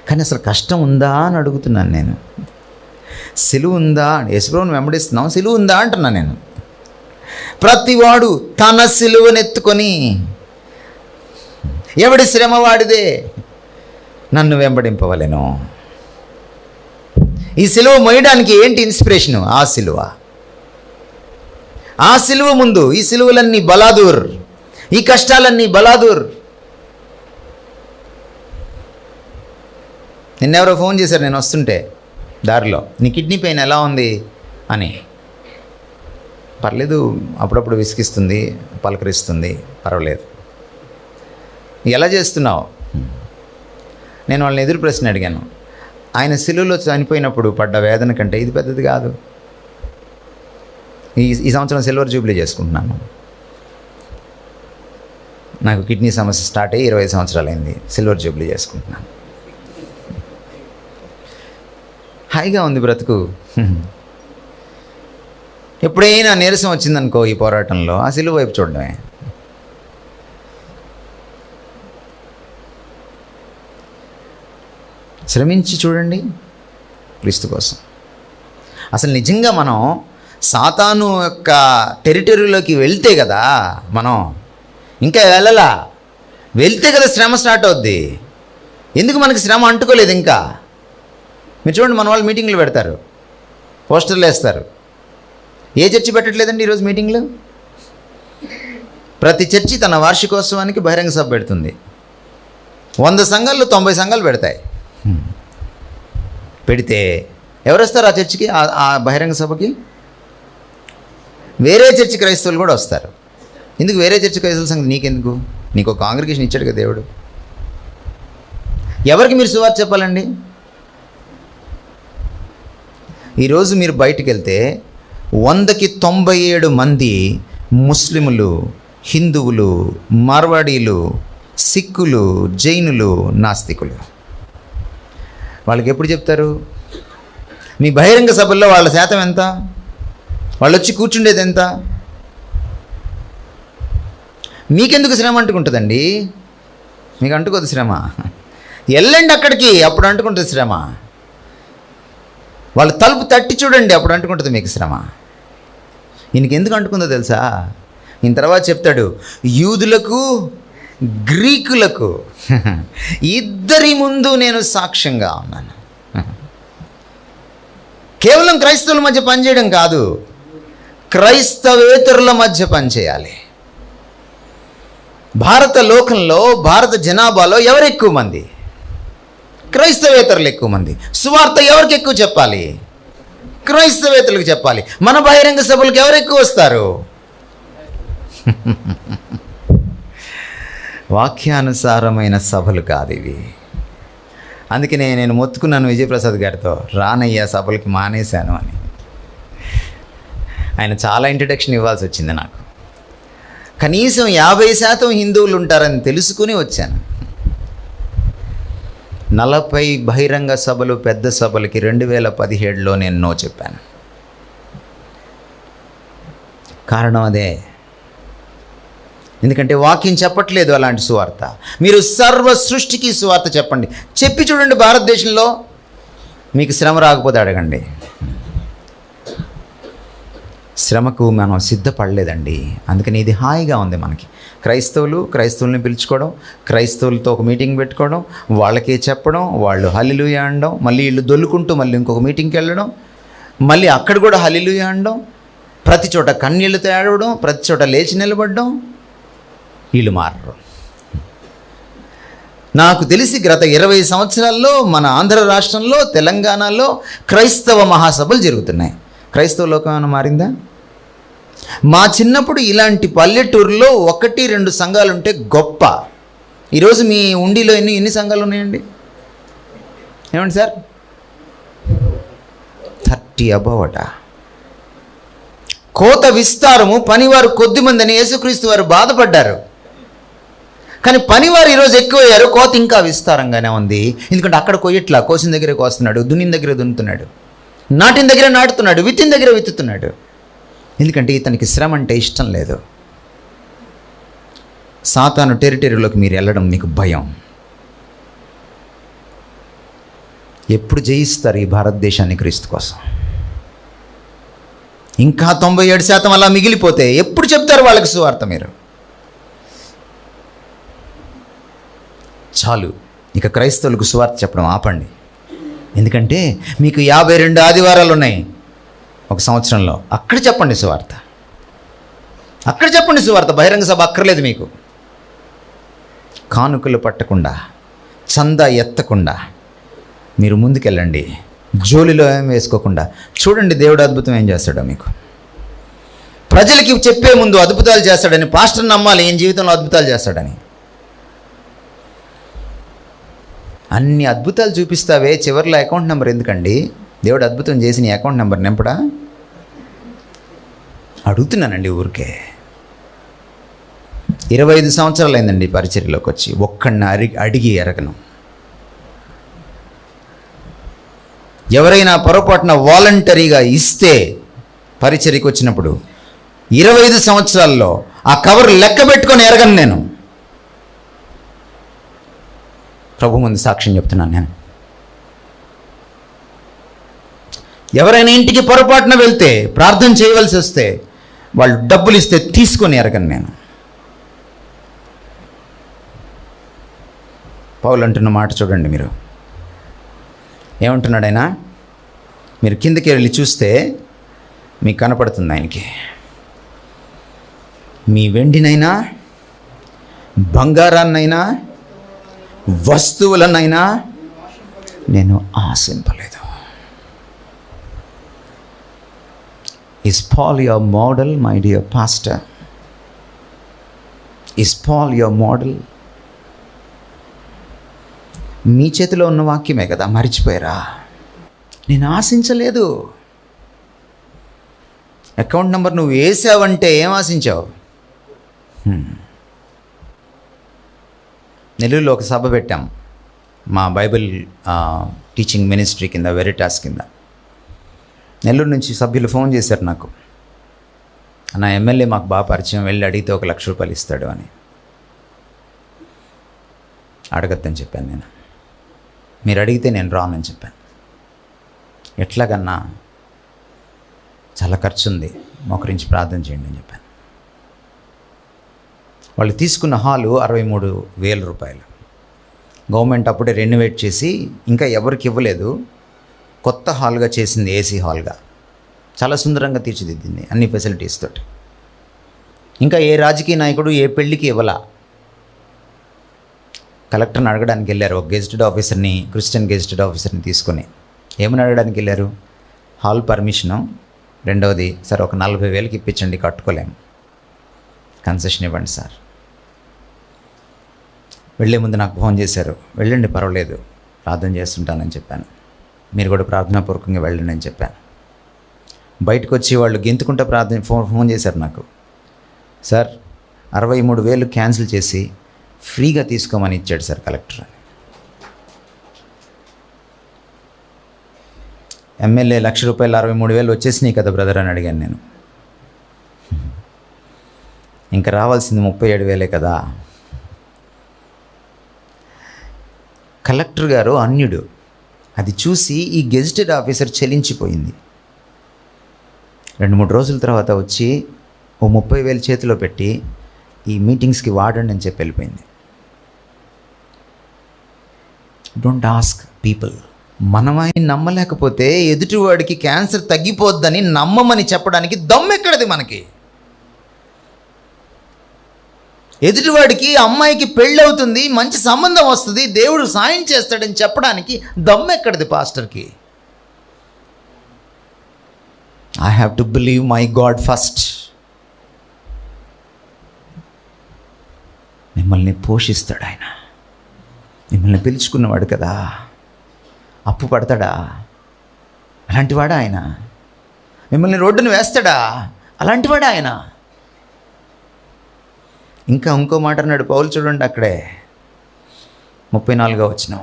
కానీ అసలు కష్టం ఉందా అని అడుగుతున్నాను నేను. సిలువ ఉందా? యేసుప్రభువుని వెంబడిస్తున్నాం, సిలువ ఉందా అంటున్నా నేను. ప్రతివాడు తన సిలువనెత్తుకొని, ఎవడి శ్రమ వాడిదే, నన్ను వెంబడింపవలెను. ఈ సిలువ మోయడానికి ఏంటి ఇన్స్పిరేషను? ఆ సిలువ. ఆ సిలువ ముందు ఈ సిలువలన్నీ బలాదూర్, ఈ కష్టాలన్నీ బలాదూర్. నిన్నెవరో ఫోన్ చేశారు నేను వస్తుంటే దారిలో, నీ కిడ్నీ పెయిన్ ఎలా ఉంది అని. పర్లేదు, అప్పుడప్పుడు విసిగిస్తుంది, పలకరిస్తుంది, పర్వాలేదు. ఎలా చేస్తున్నావు? నేను వాళ్ళని ఎదురు ప్రశ్న అడిగాను. ఆయన సిలువలో చనిపోయినప్పుడు పడ్డ వేదన కంటే ఇది పెద్దది కాదు. ఈ సంవత్సరం సిల్వర్ జూబ్లీ చేసుకుంటున్నాను. నాకు కిడ్నీ సమస్య స్టార్ట్ అయ్యి 20 సంవత్సరాలు అయింది. సిల్వర్ జూబ్లీ చేసుకుంటున్నాను. హాయిగా ఉంది బ్రతుకు. ఎప్పుడైనా నీరసం వచ్చిందనుకో ఈ పోరాటంలో, ఆ సిలువ వైపు చూడడమే. శ్రమించి చూడండి క్రీస్తు కోసం. అసలు నిజంగా మనం సాతాను యొక్క టెరిటరీలోకి వెళ్తే కదా, మనం ఇంకా వెళ్తే కదా శ్రమ స్టార్ట్ అవుద్ది. ఎందుకు మనకి శ్రమ అంటుకోలేదు ఇంకా? మీరు చూడండి, మన వాళ్ళు మీటింగ్లు పెడతారు, పోస్టర్లు వేస్తారు. ఏ చర్చి పెట్టట్లేదండి ఈరోజు మీటింగ్లు? ప్రతి చర్చి తన వార్షికోత్సవానికి బహిరంగ సభ పెడుతుంది. 100 సంఘాల్లో 90 సంఘాలు పెడతాయి. పెడితే ఎవరు వస్తారు ఆ చర్చికి, ఆ బహిరంగ సభకి? వేరే చర్చి క్రైస్తవులు కూడా వస్తారు. ఎందుకు వేరే చర్చి క్రైస్తవుల సంగతి నీకెందుకు? నీకు ఒక కాంగ్రిగేషన్ ఇచ్చాడు కదా దేవుడు. ఎవరికి మీరు సువార్త చెప్పాలండి? ఈరోజు మీరు బయటికి వెళ్తే 100కి 97 మంది ముస్లిములు, హిందువులు, మార్వాడీలు, సిక్కులు, జైనులు, నాస్తికులు. వాళ్ళకి ఎప్పుడు చెప్తారు? మీ బహిరంగ సభల్లో వాళ్ళ శాతం ఎంత? వాళ్ళు వచ్చి కూర్చుండేది ఎంత? మీకెందుకు శ్రమ అంటుకుంటుందండి? మీకు అంటుకోదు శ్రమ. వెళ్ళండి అక్కడికి, అప్పుడు అంటుకుంటుంది శ్రమ. వాళ్ళు తలుపు తట్టి చూడండి, అప్పుడు అంటుకుంటుంది మీకు శ్రమ. ఈయనకి ఎందుకు అంటుకుందో తెలుసా? ఈయన తర్వాత చెప్తాడు, యూదులకు గ్రీకులకు ఇద్దరి ముందు నేను సాక్ష్యంగా ఉన్నాను. కేవలం క్రైస్తవుల మధ్య పనిచేయడం కాదు, క్రైస్తవేతరుల మధ్య పనిచేయాలి. భారత లోకంలో, భారత జనాభాలో ఎవరు ఎక్కువ మంది? క్రైస్తవేతరులు ఎక్కువ మంది. సువార్త ఎవరికి ఎక్కువ చెప్పాలి? క్రైస్తవేతరులకు చెప్పాలి. మన బహిరంగ సభలకు ఎవరు ఎక్కువ వస్తారు? వాక్యానుసారమైన సభలు కాదు ఇవి. అందుకనే నేను మొత్తుకున్నాను విజయప్రసాద్ గారితో, రానయ్యా సభలకి మానేశాను అని. ఆయన చాలా ఇంట్రడక్షన్ ఇవ్వాల్సి వచ్చింది నాకు. కనీసం 50% హిందువులు ఉంటారని తెలుసుకుని వచ్చాను. 40 బహిరంగ సభలు, పెద్ద సభలకి 2017లో నేను నో చెప్పాను. కారణం అదే. ఎందుకంటే వాక్యం చెప్పట్లేదు అలాంటి సువార్త. మీరు సర్వ సృష్టికి సువార్త చెప్పండి. చెప్పి చూడండి. భారతదేశంలో మీకు శ్రమ రాకపోతే అడగండి. శ్రమకు మనం సిద్ధపడలేదండి. అందుకని ఇది హాయిగా ఉంది మనకి. క్రైస్తవుల్ని పిలుచుకోవడం, క్రైస్తవులతో ఒక మీటింగ్ పెట్టుకోవడం, వాళ్ళకే చెప్పడం, వాళ్ళు హల్లెలూయా అనడం, మళ్ళీ వీళ్ళు దొల్లుకుంటూ మళ్ళీ ఇంకొక మీటింగ్కి వెళ్ళడం, మళ్ళీ అక్కడ కూడా హల్లెలూయా అనడం, ప్రతి చోట కన్నీళ్లతో ఏడవడం, ప్రతి చోట లేచి నిలబడడం. వీళ్ళు మారరు. నాకు తెలిసి గత 20 సంవత్సరాల్లో మన ఆంధ్ర రాష్ట్రంలో, తెలంగాణలో క్రైస్తవ మహాసభలు జరుగుతున్నాయి. క్రైస్తవ లోకం ఏమైనా మారిందా? మా చిన్నప్పుడు ఇలాంటి పల్లెటూరులో 1-2 సంఘాలు ఉంటే గొప్ప. ఈరోజు మీ ఉండిలో ఎన్ని సంఘాలు ఉన్నాయండి? ఏమండి సార్? 30 above అట. కోత విస్తారము, పనివారు కొద్దిమంది అని యేసుక్రీస్తు వారు బాధపడ్డారు. కానీ పనివారు ఈరోజు ఎక్కువయ్యారు, కోత ఇంకా విస్తారంగానే ఉంది. ఎందుకంటే అక్కడ కొయ్యట్లా, కోసిన దగ్గరే కోస్తున్నాడు, దున్నిన దగ్గర దున్నుతున్నాడు, నాటిన దగ్గర నాటుతున్నాడు, విత్తిన దగ్గర విత్తుతున్నాడు. ఎందుకంటే ఇతనికి శ్రమ అంటే ఇష్టం లేదు. సాతాను టెరిటరీలోకి మీరు వెళ్ళడం మీకు భయం. ఎప్పుడు జయిస్తారు ఈ భారతదేశాన్ని క్రీస్తు కోసం? ఇంకా 97% అలా మిగిలిపోతే ఎప్పుడు చెప్తారు వాళ్ళకి సువార్త? మీరు చాలు, ఇక క్రైస్తవులకు సువార్త చెప్పడం ఆపండి. ఎందుకంటే మీకు 52 ఆదివారాలు ఉన్నాయి ఒక సంవత్సరంలో. అక్కడ చెప్పండి సువార్త, అక్కడ చెప్పండి సువార్త. బహిరంగ సభ అక్కర్లేదు మీకు. కానుకలు పట్టకుండా, చందా ఎత్తకుండా మీరు ముందుకెళ్ళండి. జోలిలో ఏం వేసుకోకుండా చూడండి దేవుడు అద్భుతం ఏం చేస్తాడో మీకు. ప్రజలకి చెప్పే ముందు అద్భుతాలు చేస్తాడని పాస్టర్ నమ్మాలి. ఏం జీవితంలో అద్భుతాలు చేస్తాడని. అన్ని అద్భుతాలు చూపిస్తావే, చివరిలో అకౌంట్ నెంబర్ ఎందుకండి? దేవుడు అద్భుతం చేసి నీ అకౌంట్ నెంబర్ నింపడా? అడుగుతున్నానండి ఊరికే. 25 సంవత్సరాలు అయిందండి పరిచర్యలోకి వచ్చి, ఒక్కడిని అడిగి ఎరగను. ఎవరైనా పొరపాటున వాలంటరీగా ఇస్తే పరిచర్యకి వచ్చినప్పుడు 25 సంవత్సరాల్లో ఆ కవర్ లెక్క పెట్టుకొని ఎరగను నేను. ప్రభు ముందు సాక్ష్యం చెప్తున్నాను నేను. ఎవరైనా ఇంటికి పొరపాటున వెళ్తే, ప్రార్థన చేయవలసి వస్తే, వాళ్ళు డబ్బులు ఇస్తే తీసుకొని ఎరగను నేను. పౌలు అంటున్న మాట చూడండి మీరు. ఏమంటున్నాడు ఆయన? మీరు కిందకి వెళ్ళి చూస్తే మీకు కనపడుతుంది ఆయనకి. మీ వెండినైనా, బంగారాన్నైనా, వస్తువులనైనా నేను ఆశింపలేదు. Is Paul your model, my dear pastor? Is Paul your model? మీ చేతిలో ఉన్న వాక్యమే కదా, మర్చిపోయారా? నేను ఆశించలేదు. అకౌంట్ నెంబర్ నువ్వు వేసావంటే ఏం ఆశించావు? నెల్లూరులో ఒక సభ పెట్టాం, మా బైబిల్ టీచింగ్ మినిస్ట్రీ కింద, వెరిటాస్ కింద. నెల్లూరు నుంచి సభ్యులు ఫోన్ చేశారు నాకు, నా ఎమ్మెల్యే మాకు బాగా పరిచయం, వెళ్ళి అడిగితే 1 లక్ష రూపాయలు ఇస్తాడు అని. అడగద్దని చెప్పాను నేను. మీరు అడిగితే నేను రానని చెప్పాను. ఎట్లాగన్నా, చాలా ఖర్చు ఉంది, మోకరించి ప్రార్థన చేయండి అని చెప్పాను. వాళ్ళు తీసుకున్న హాలు 63,000 రూపాయలు. గవర్నమెంట్ అప్పుడే రెనోవేట్ చేసి ఇంకా ఎవరికి ఇవ్వలేదు, కొత్త హాల్గా చేసింది, ఏసీ హాల్గా. చాలా సుందరంగా తీర్చిదిద్దింది, అన్ని ఫెసిలిటీస్ తోటి. ఇంకా ఏ రాజకీయ నాయకుడు ఏ పెళ్ళికి ఇవ్వలా. కలెక్టర్ని అడగడానికి వెళ్ళారు, ఒక గెజిటెడ్ ఆఫీసర్ని, క్రిస్టియన్ గెజిటెడ్ ఆఫీసర్ని తీసుకొని. ఏమని అడగడానికి వెళ్ళారు? హాల్ పర్మిషను, రెండవది సార్ ఒక 40,000కి ఇప్పించండి, కట్టుకోలేము, కన్సెషన్ ఇవ్వండి సార్. వెళ్ళే ముందు నాకు ఫోన్ చేశారు, వెళ్ళండి పర్వాలేదు, ప్రార్థన చేస్తుంటానని చెప్పాను. మీరు కూడా ప్రార్థనాపూర్వకంగా వెళ్ళండి అని చెప్పాను. బయటకు వచ్చి వాళ్ళు గెంతుకుంటూ ఫోన్ చేశారు నాకు, సార్ 63,000 క్యాన్సిల్ చేసి ఫ్రీగా తీసుకోమని ఇచ్చాడు సార్ కలెక్టర్. ఎమ్మెల్యే 1 లక్ష రూపాయలు 63,000 వచ్చేసినాయి కదా బ్రదర్ అని అడిగాను నేను. ఇంకా రావాల్సింది 37,000 కదా. కలెక్టర్ గారు అన్యుడు, అది చూసి ఈ గెజిటెడ్ ఆఫీసర్ చెలించిపోయింది. 2-3 రోజుల తర్వాత వచ్చి 30,000 చేతిలో పెట్టి ఈ మీటింగ్స్కి వాడండి అని చెప్పి వెళ్ళిపోయింది. Don't ask people. మనం ఆయన నమ్మలేకపోతే ఎదుటివాడికి క్యాన్సర్ తగ్గిపోద్దని నమ్మమని చెప్పడానికి దమ్మెక్కడది మనకి? ఎదుటివాడికి అమ్మాయికి పెళ్ళి అవుతుంది, మంచి సంబంధం వస్తుంది, దేవుడు సాయం చేస్తాడని చెప్పడానికి దమ్మెక్కడది పాస్టర్కి? I have to believe my God first. మిమ్మల్ని పోషిస్తాడు ఆయన, మిమ్మల్ని పిలుచుకున్నవాడు కదా. అప్పు పడతాడా? అలాంటివాడా ఆయన? మిమ్మల్ని రోడ్డును వేస్తాడా? అలాంటివాడా ఆయన? ఇంకా ఇంకో మాట అన్నాడు పౌలు, చూడండి అక్కడే 34వ వచనం.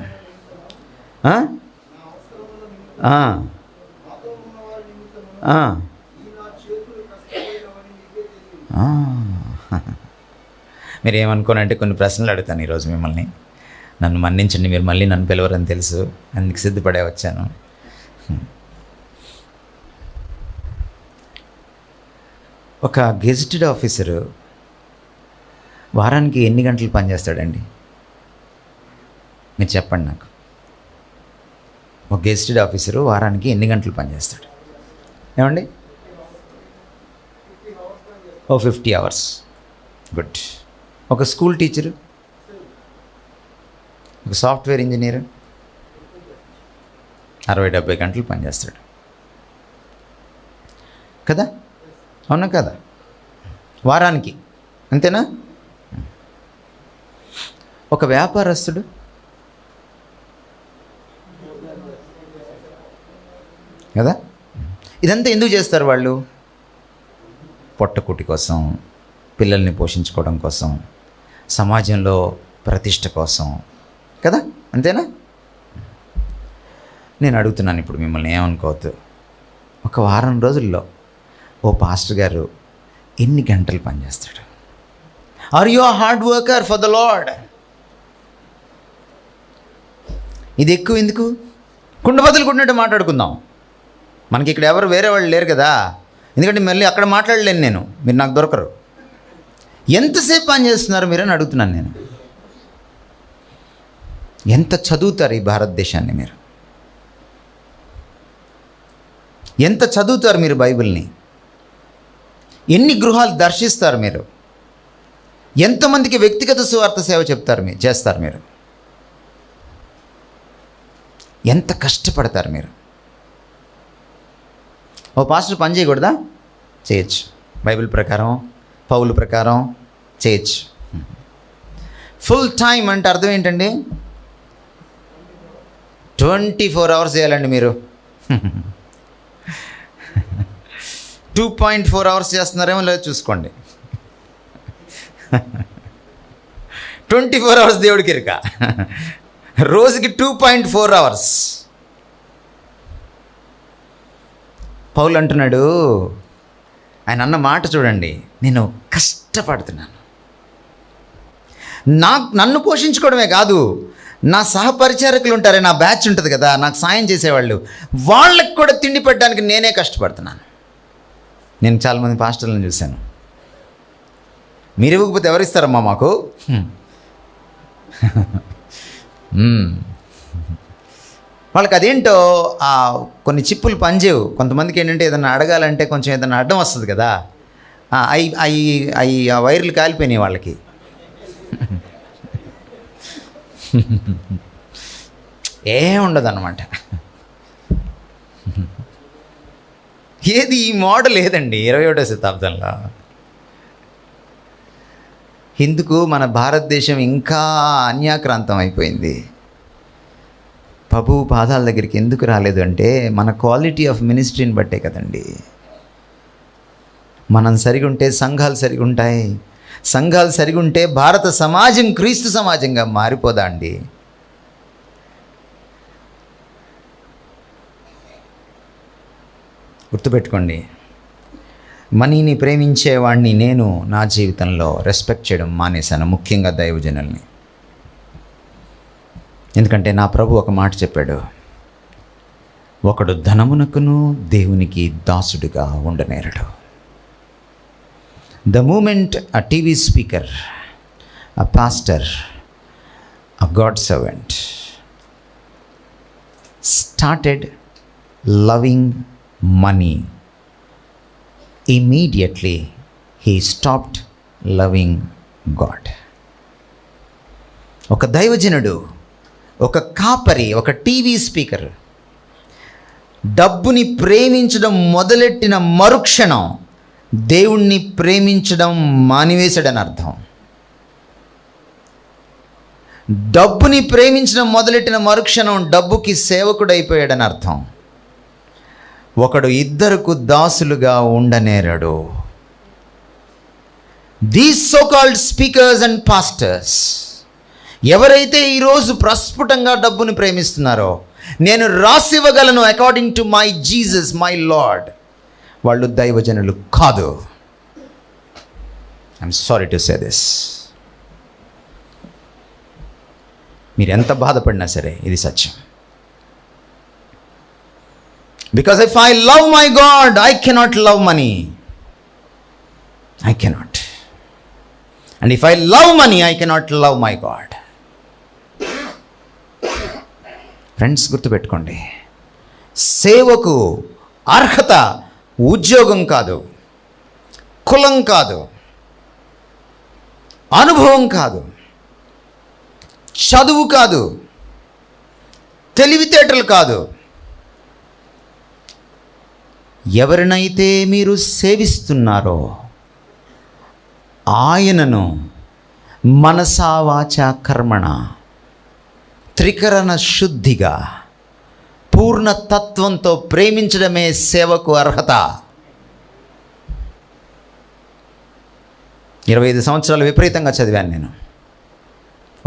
మీరు ఏమనుకోనంటే కొన్ని ప్రశ్నలు అడుగుతాను ఈరోజు మిమ్మల్ని. నన్ను మన్నించండి, మీరు మళ్ళీ నన్ను పిలవరని తెలుసు, అందుకు సిద్ధపడే వచ్చాను. ఒక గెజిటెడ్ ఆఫీసరు వారానికి ఎన్ని గంటలు పనిచేస్తాడండి? మీరు చెప్పండి నాకు. ఒక గెజిటెడ్ ఆఫీసరు వారానికి ఎన్ని గంటలు పనిచేస్తాడు? ఏమండి? 50 అవర్స్. గుడ్. ఒక స్కూల్ టీచరు, ఒక సాఫ్ట్వేర్ ఇంజనీరు 60-70 గంటలు పనిచేస్తాడు కదా? అవునా కదా? వారానికి అంతేనా? ఒక వ్యాపారస్తుడు కదా? ఇదంతా ఎందుకు చేస్తారు వాళ్ళు? పొట్టకుటి కోసం, పిల్లల్ని పోషించుకోవడం కోసం, సమాజంలో ప్రతిష్ట కోసం కదా, అంతేనా? నేను అడుగుతున్నాను ఇప్పుడు మిమ్మల్ని, ఏమనుకోవద్దు. ఒక వారం రోజుల్లో ఓ పాస్టర్ గారు ఎన్ని గంటలు పనిచేస్తాడు? Are you a hard worker for the lord? ఇది ఎక్కువ ఎందుకు? కుండబద్దలు కొట్టినట్టు మాట్లాడుకుందాం. మనకి ఇక్కడ ఎవరు వేరే వాళ్ళు లేరు కదా, ఎందుకంటే మళ్ళీ అక్కడ మాట్లాడలేను నేను, మీరు నాకు దొరకరు. ఎంతసేపు పని చేస్తున్నారు మీరు అని అడుగుతున్నాను నేను. ఎంత చదువుతారు ఈ భారతదేశాన్ని మీరు? ఎంత చదువుతారు మీరు బైబిల్ని? ఎన్ని గృహాలు దర్శిస్తారు మీరు? ఎంతమందికి వ్యక్తిగత సువార్త సేవ చేస్తారు మీరు? ఎంత కష్టపడతారు మీరు? ఓ పాస్టర్ పని చేయకూడదా? చేయొచ్చు. బైబిల్ ప్రకారం, పౌలు ప్రకారం చేయొచ్చు. ఫుల్ టైం అంటే అర్థం ఏంటండి? 24 అవర్స్ చేయాలండి మీరు. 2.4 అవర్స్ చేస్తున్నారేమో లేదో చూసుకోండి. 24 అవర్స్ దేవుడికి ఇరుక, రోజుకి 2.4 అవర్స్. పౌలు అంటున్నాడు, ఆయన అన్న మాట చూడండి, నేను కష్టపడుతున్నాను. నన్ను పోషించుకోవడమే కాదు, నా సహపరిచారకులు ఉంటారే, నా బ్యాచ్ ఉంటుంది కదా, నాకు సాయం చేసేవాళ్ళు, వాళ్ళకి కూడా తిండి పెట్టడానికి నేనే కష్టపడుతున్నాను. నేను చాలామంది పాస్టర్లను చూశాను, మీరు ఇవ్వకపోతే ఎవరిస్తారమ్మా మాకు? వాళ్ళకి అదేంటో కొన్ని చిప్పులు పనిచేయవు. కొంతమందికి ఏంటంటే ఏదైనా అడగాలంటే కొంచెం ఏదైనా అడ్డం వస్తుంది కదా, అవి ఆ వైర్లు కాలిపోయినాయి వాళ్ళకి. ఉండదు అన్నమాట. ఏది ఈ మోడల్ ఏదండి 21వ శతాబ్దంలో? ఎందుకు మన భారతదేశం ఇంకా అన్యాక్రాంతం అయిపోయింది? ప్రభు పాదాల దగ్గరికి ఎందుకు రాలేదు అంటే మన క్వాలిటీ ఆఫ్ మినిస్ట్రీని బట్టే కదండి. మనం సరిగా ఉంటే సంఘాలు సరిగా ఉంటాయి, సంఘాలు సరిగా ఉంటే భారత సమాజం క్రీస్తు సమాజంగా మారిపోదా అండి? గుర్తుపెట్టుకోండి, మనీని ప్రేమించేవాడిని నేను నా జీవితంలో రెస్పెక్ట్ చేయడం మానేశాను, ముఖ్యంగా దైవజనుల్ని. ఎందుకంటే నా ప్రభు ఒక మాట చెప్పాడు, ఒకడు ధనమునకును దేవునికి దాసుడిగా ఉండనేరడు. The moment a TV speaker, a pastor, a God servant started loving money, immediately he stopped loving God. ఒక దైవజనుడు, ఒక కాపరి, ఒక టీవీ స్పీకర్ డబ్బుని ప్రేమించడం మొదలెట్టిన మరుక్షణం దేవుణ్ణి ప్రేమించడం మానివేశాడని అర్థం. డబ్బుని ప్రేమించడం మొదలెట్టిన మరుక్షణం డబ్బుకి సేవకుడైపోయాడని అర్థం. ఒకడు ఇద్దరుకు దాసులుగా ఉండనేరడు. These so called speakers and pastors, ఎవరైతే ఈరోజు ప్రస్ఫుటంగా డబ్బుని ప్రేమిస్తున్నారో, నేను రాసివ్వగలను according to my Jesus my Lord, వాళ్ళు దైవజనులు కాదు. I'm sorry to say this. మీరు ఎంత బాధపడినా సరే ఇది సత్యం. Because if I love my God, I cannot love money. I cannot. And if I love money, I cannot love my God. Friends, గుర్తుపెట్టుకోండి, సేవకు అర్హత ఉద్యోగం కాదు, కులం కాదు, అనుభవం కాదు, చదువు కాదు, తెలివితేటలు కాదు. ఎవరినైతే మీరు సేవిస్తున్నారో ఆయనను మనసా వాచా కర్మణ త్రికరణ శుద్ధిగా పూర్ణ తత్వంతో ప్రేమించడమే సేవకు అర్హత. 25 సంవత్సరాలు విపరీతంగా చదివాను నేను.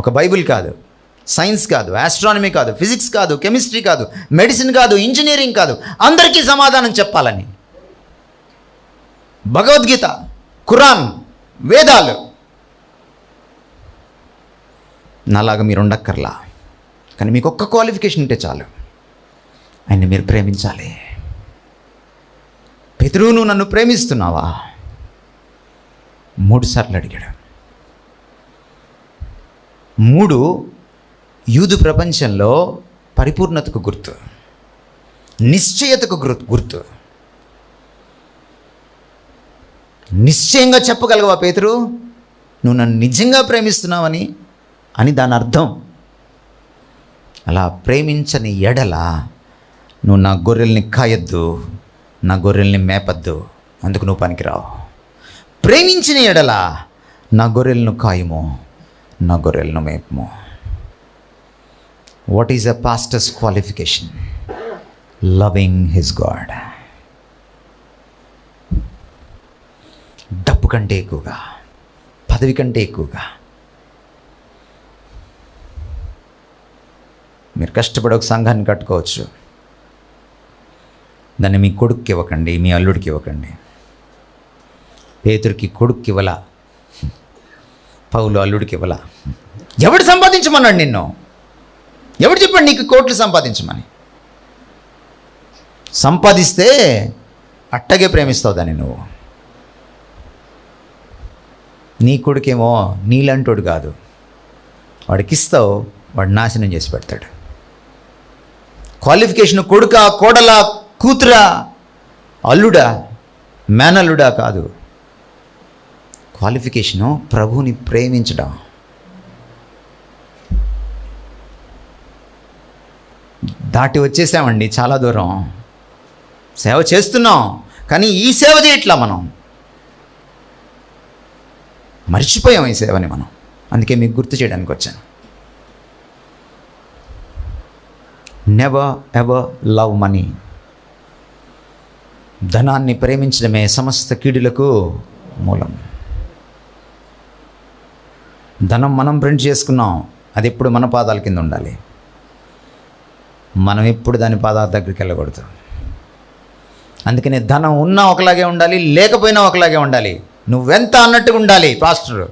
ఒక బైబిల్ కాదు, సైన్స్ కాదు, ఆస్ట్రానమీ కాదు, ఫిజిక్స్ కాదు, కెమిస్ట్రీ కాదు, మెడిసిన్ కాదు, ఇంజనీరింగ్ కాదు, అందరికీ సమాధానం చెప్పాలని. భగవద్గీత, ఖురాన్, వేదాలు. నాలాగా మీరు ఉండక్కర్లా. కానీ మీకు ఒక్క క్వాలిఫికేషన్ ఉంటే చాలు, ఆయన్ని మీరు ప్రేమించాలి. పేతురు, నువ్వు నన్ను ప్రేమిస్తున్నావా? 3 సార్లు అడిగాడు. 3 యూదు ప్రపంచంలో పరిపూర్ణతకు గుర్తు, నిశ్చయతకు గుర్తు. నిశ్చయంగా చెప్పగలవా పేతురు నువ్వు నన్ను నిజంగా ప్రేమిస్తున్నావని అని దాని అర్థం. అలా ప్రేమించని ఎడల నువ్వు నా గొర్రెల్ని కాయొద్దు, నా గొర్రెల్ని మేపద్దు, అందుకు నువ్వు పనికిరావు. ప్రేమించిన ఎడల నా గొర్రెలను కాయము, నా గొర్రెలను మేపము. What is a pastor's qualification? Loving his God. డబ్బు కంటే ఎక్కువగా, పదవి కంటే ఎక్కువగా మీరు కష్టపడి ఒక సంఘాన్ని కట్టుకోవచ్చు. దాన్ని మీ కొడుక్కి ఇవ్వకండి, మీ అల్లుడికి ఇవ్వకండి. పేతురుకి కొడుక్కి ఇవ్వలా, పౌలు అల్లుడికి ఇవ్వలా. ఎవడు సంపాదించమన్నాడు నిన్ను? ఎవడు చెప్పాడు నీకు కోట్లు సంపాదించమని? సంపాదిస్తే అట్టగే ప్రేమిస్తావు దాన్ని నువ్వు. నీ కొడుకేమో నీలాంటోడు కాదు, వాడికి ఇస్తావు, వాడు నాశనం చేసి పెడతాడు. క్వాలిఫికేషన్ కొడుకా, కోడలా, కూతురా, అల్లుడా, మేనల్లుడా కాదు. క్వాలిఫికేషను ప్రభువుని ప్రేమించడం. దాటి వచ్చేసామండి చాలా దూరం. సేవ చేస్తున్నాం, కానీ ఈ సేవ చేయట్లా మనం. మర్చిపోయాం ఈ సేవని మనం. అందుకే మీకు గుర్తు చేయడానికి వచ్చాను. Never ever love money. ధనాన్ని ప్రేమించడమే సమస్త కీడులకు మూలం. ధనం మనం ప్రింట్ చేసుకున్నాం, అది ఎప్పుడు మన పాదాల కింద ఉండాలి. మనం ఎప్పుడు దాని పాదాల దగ్గరికి వెళ్ళకూడదు. అందుకనే ధనం ఉన్నా ఒకలాగే ఉండాలి, లేకపోయినా ఒకలాగే ఉండాలి. నువ్వెంత అన్నట్టుగా ఉండాలి పాస్టర్.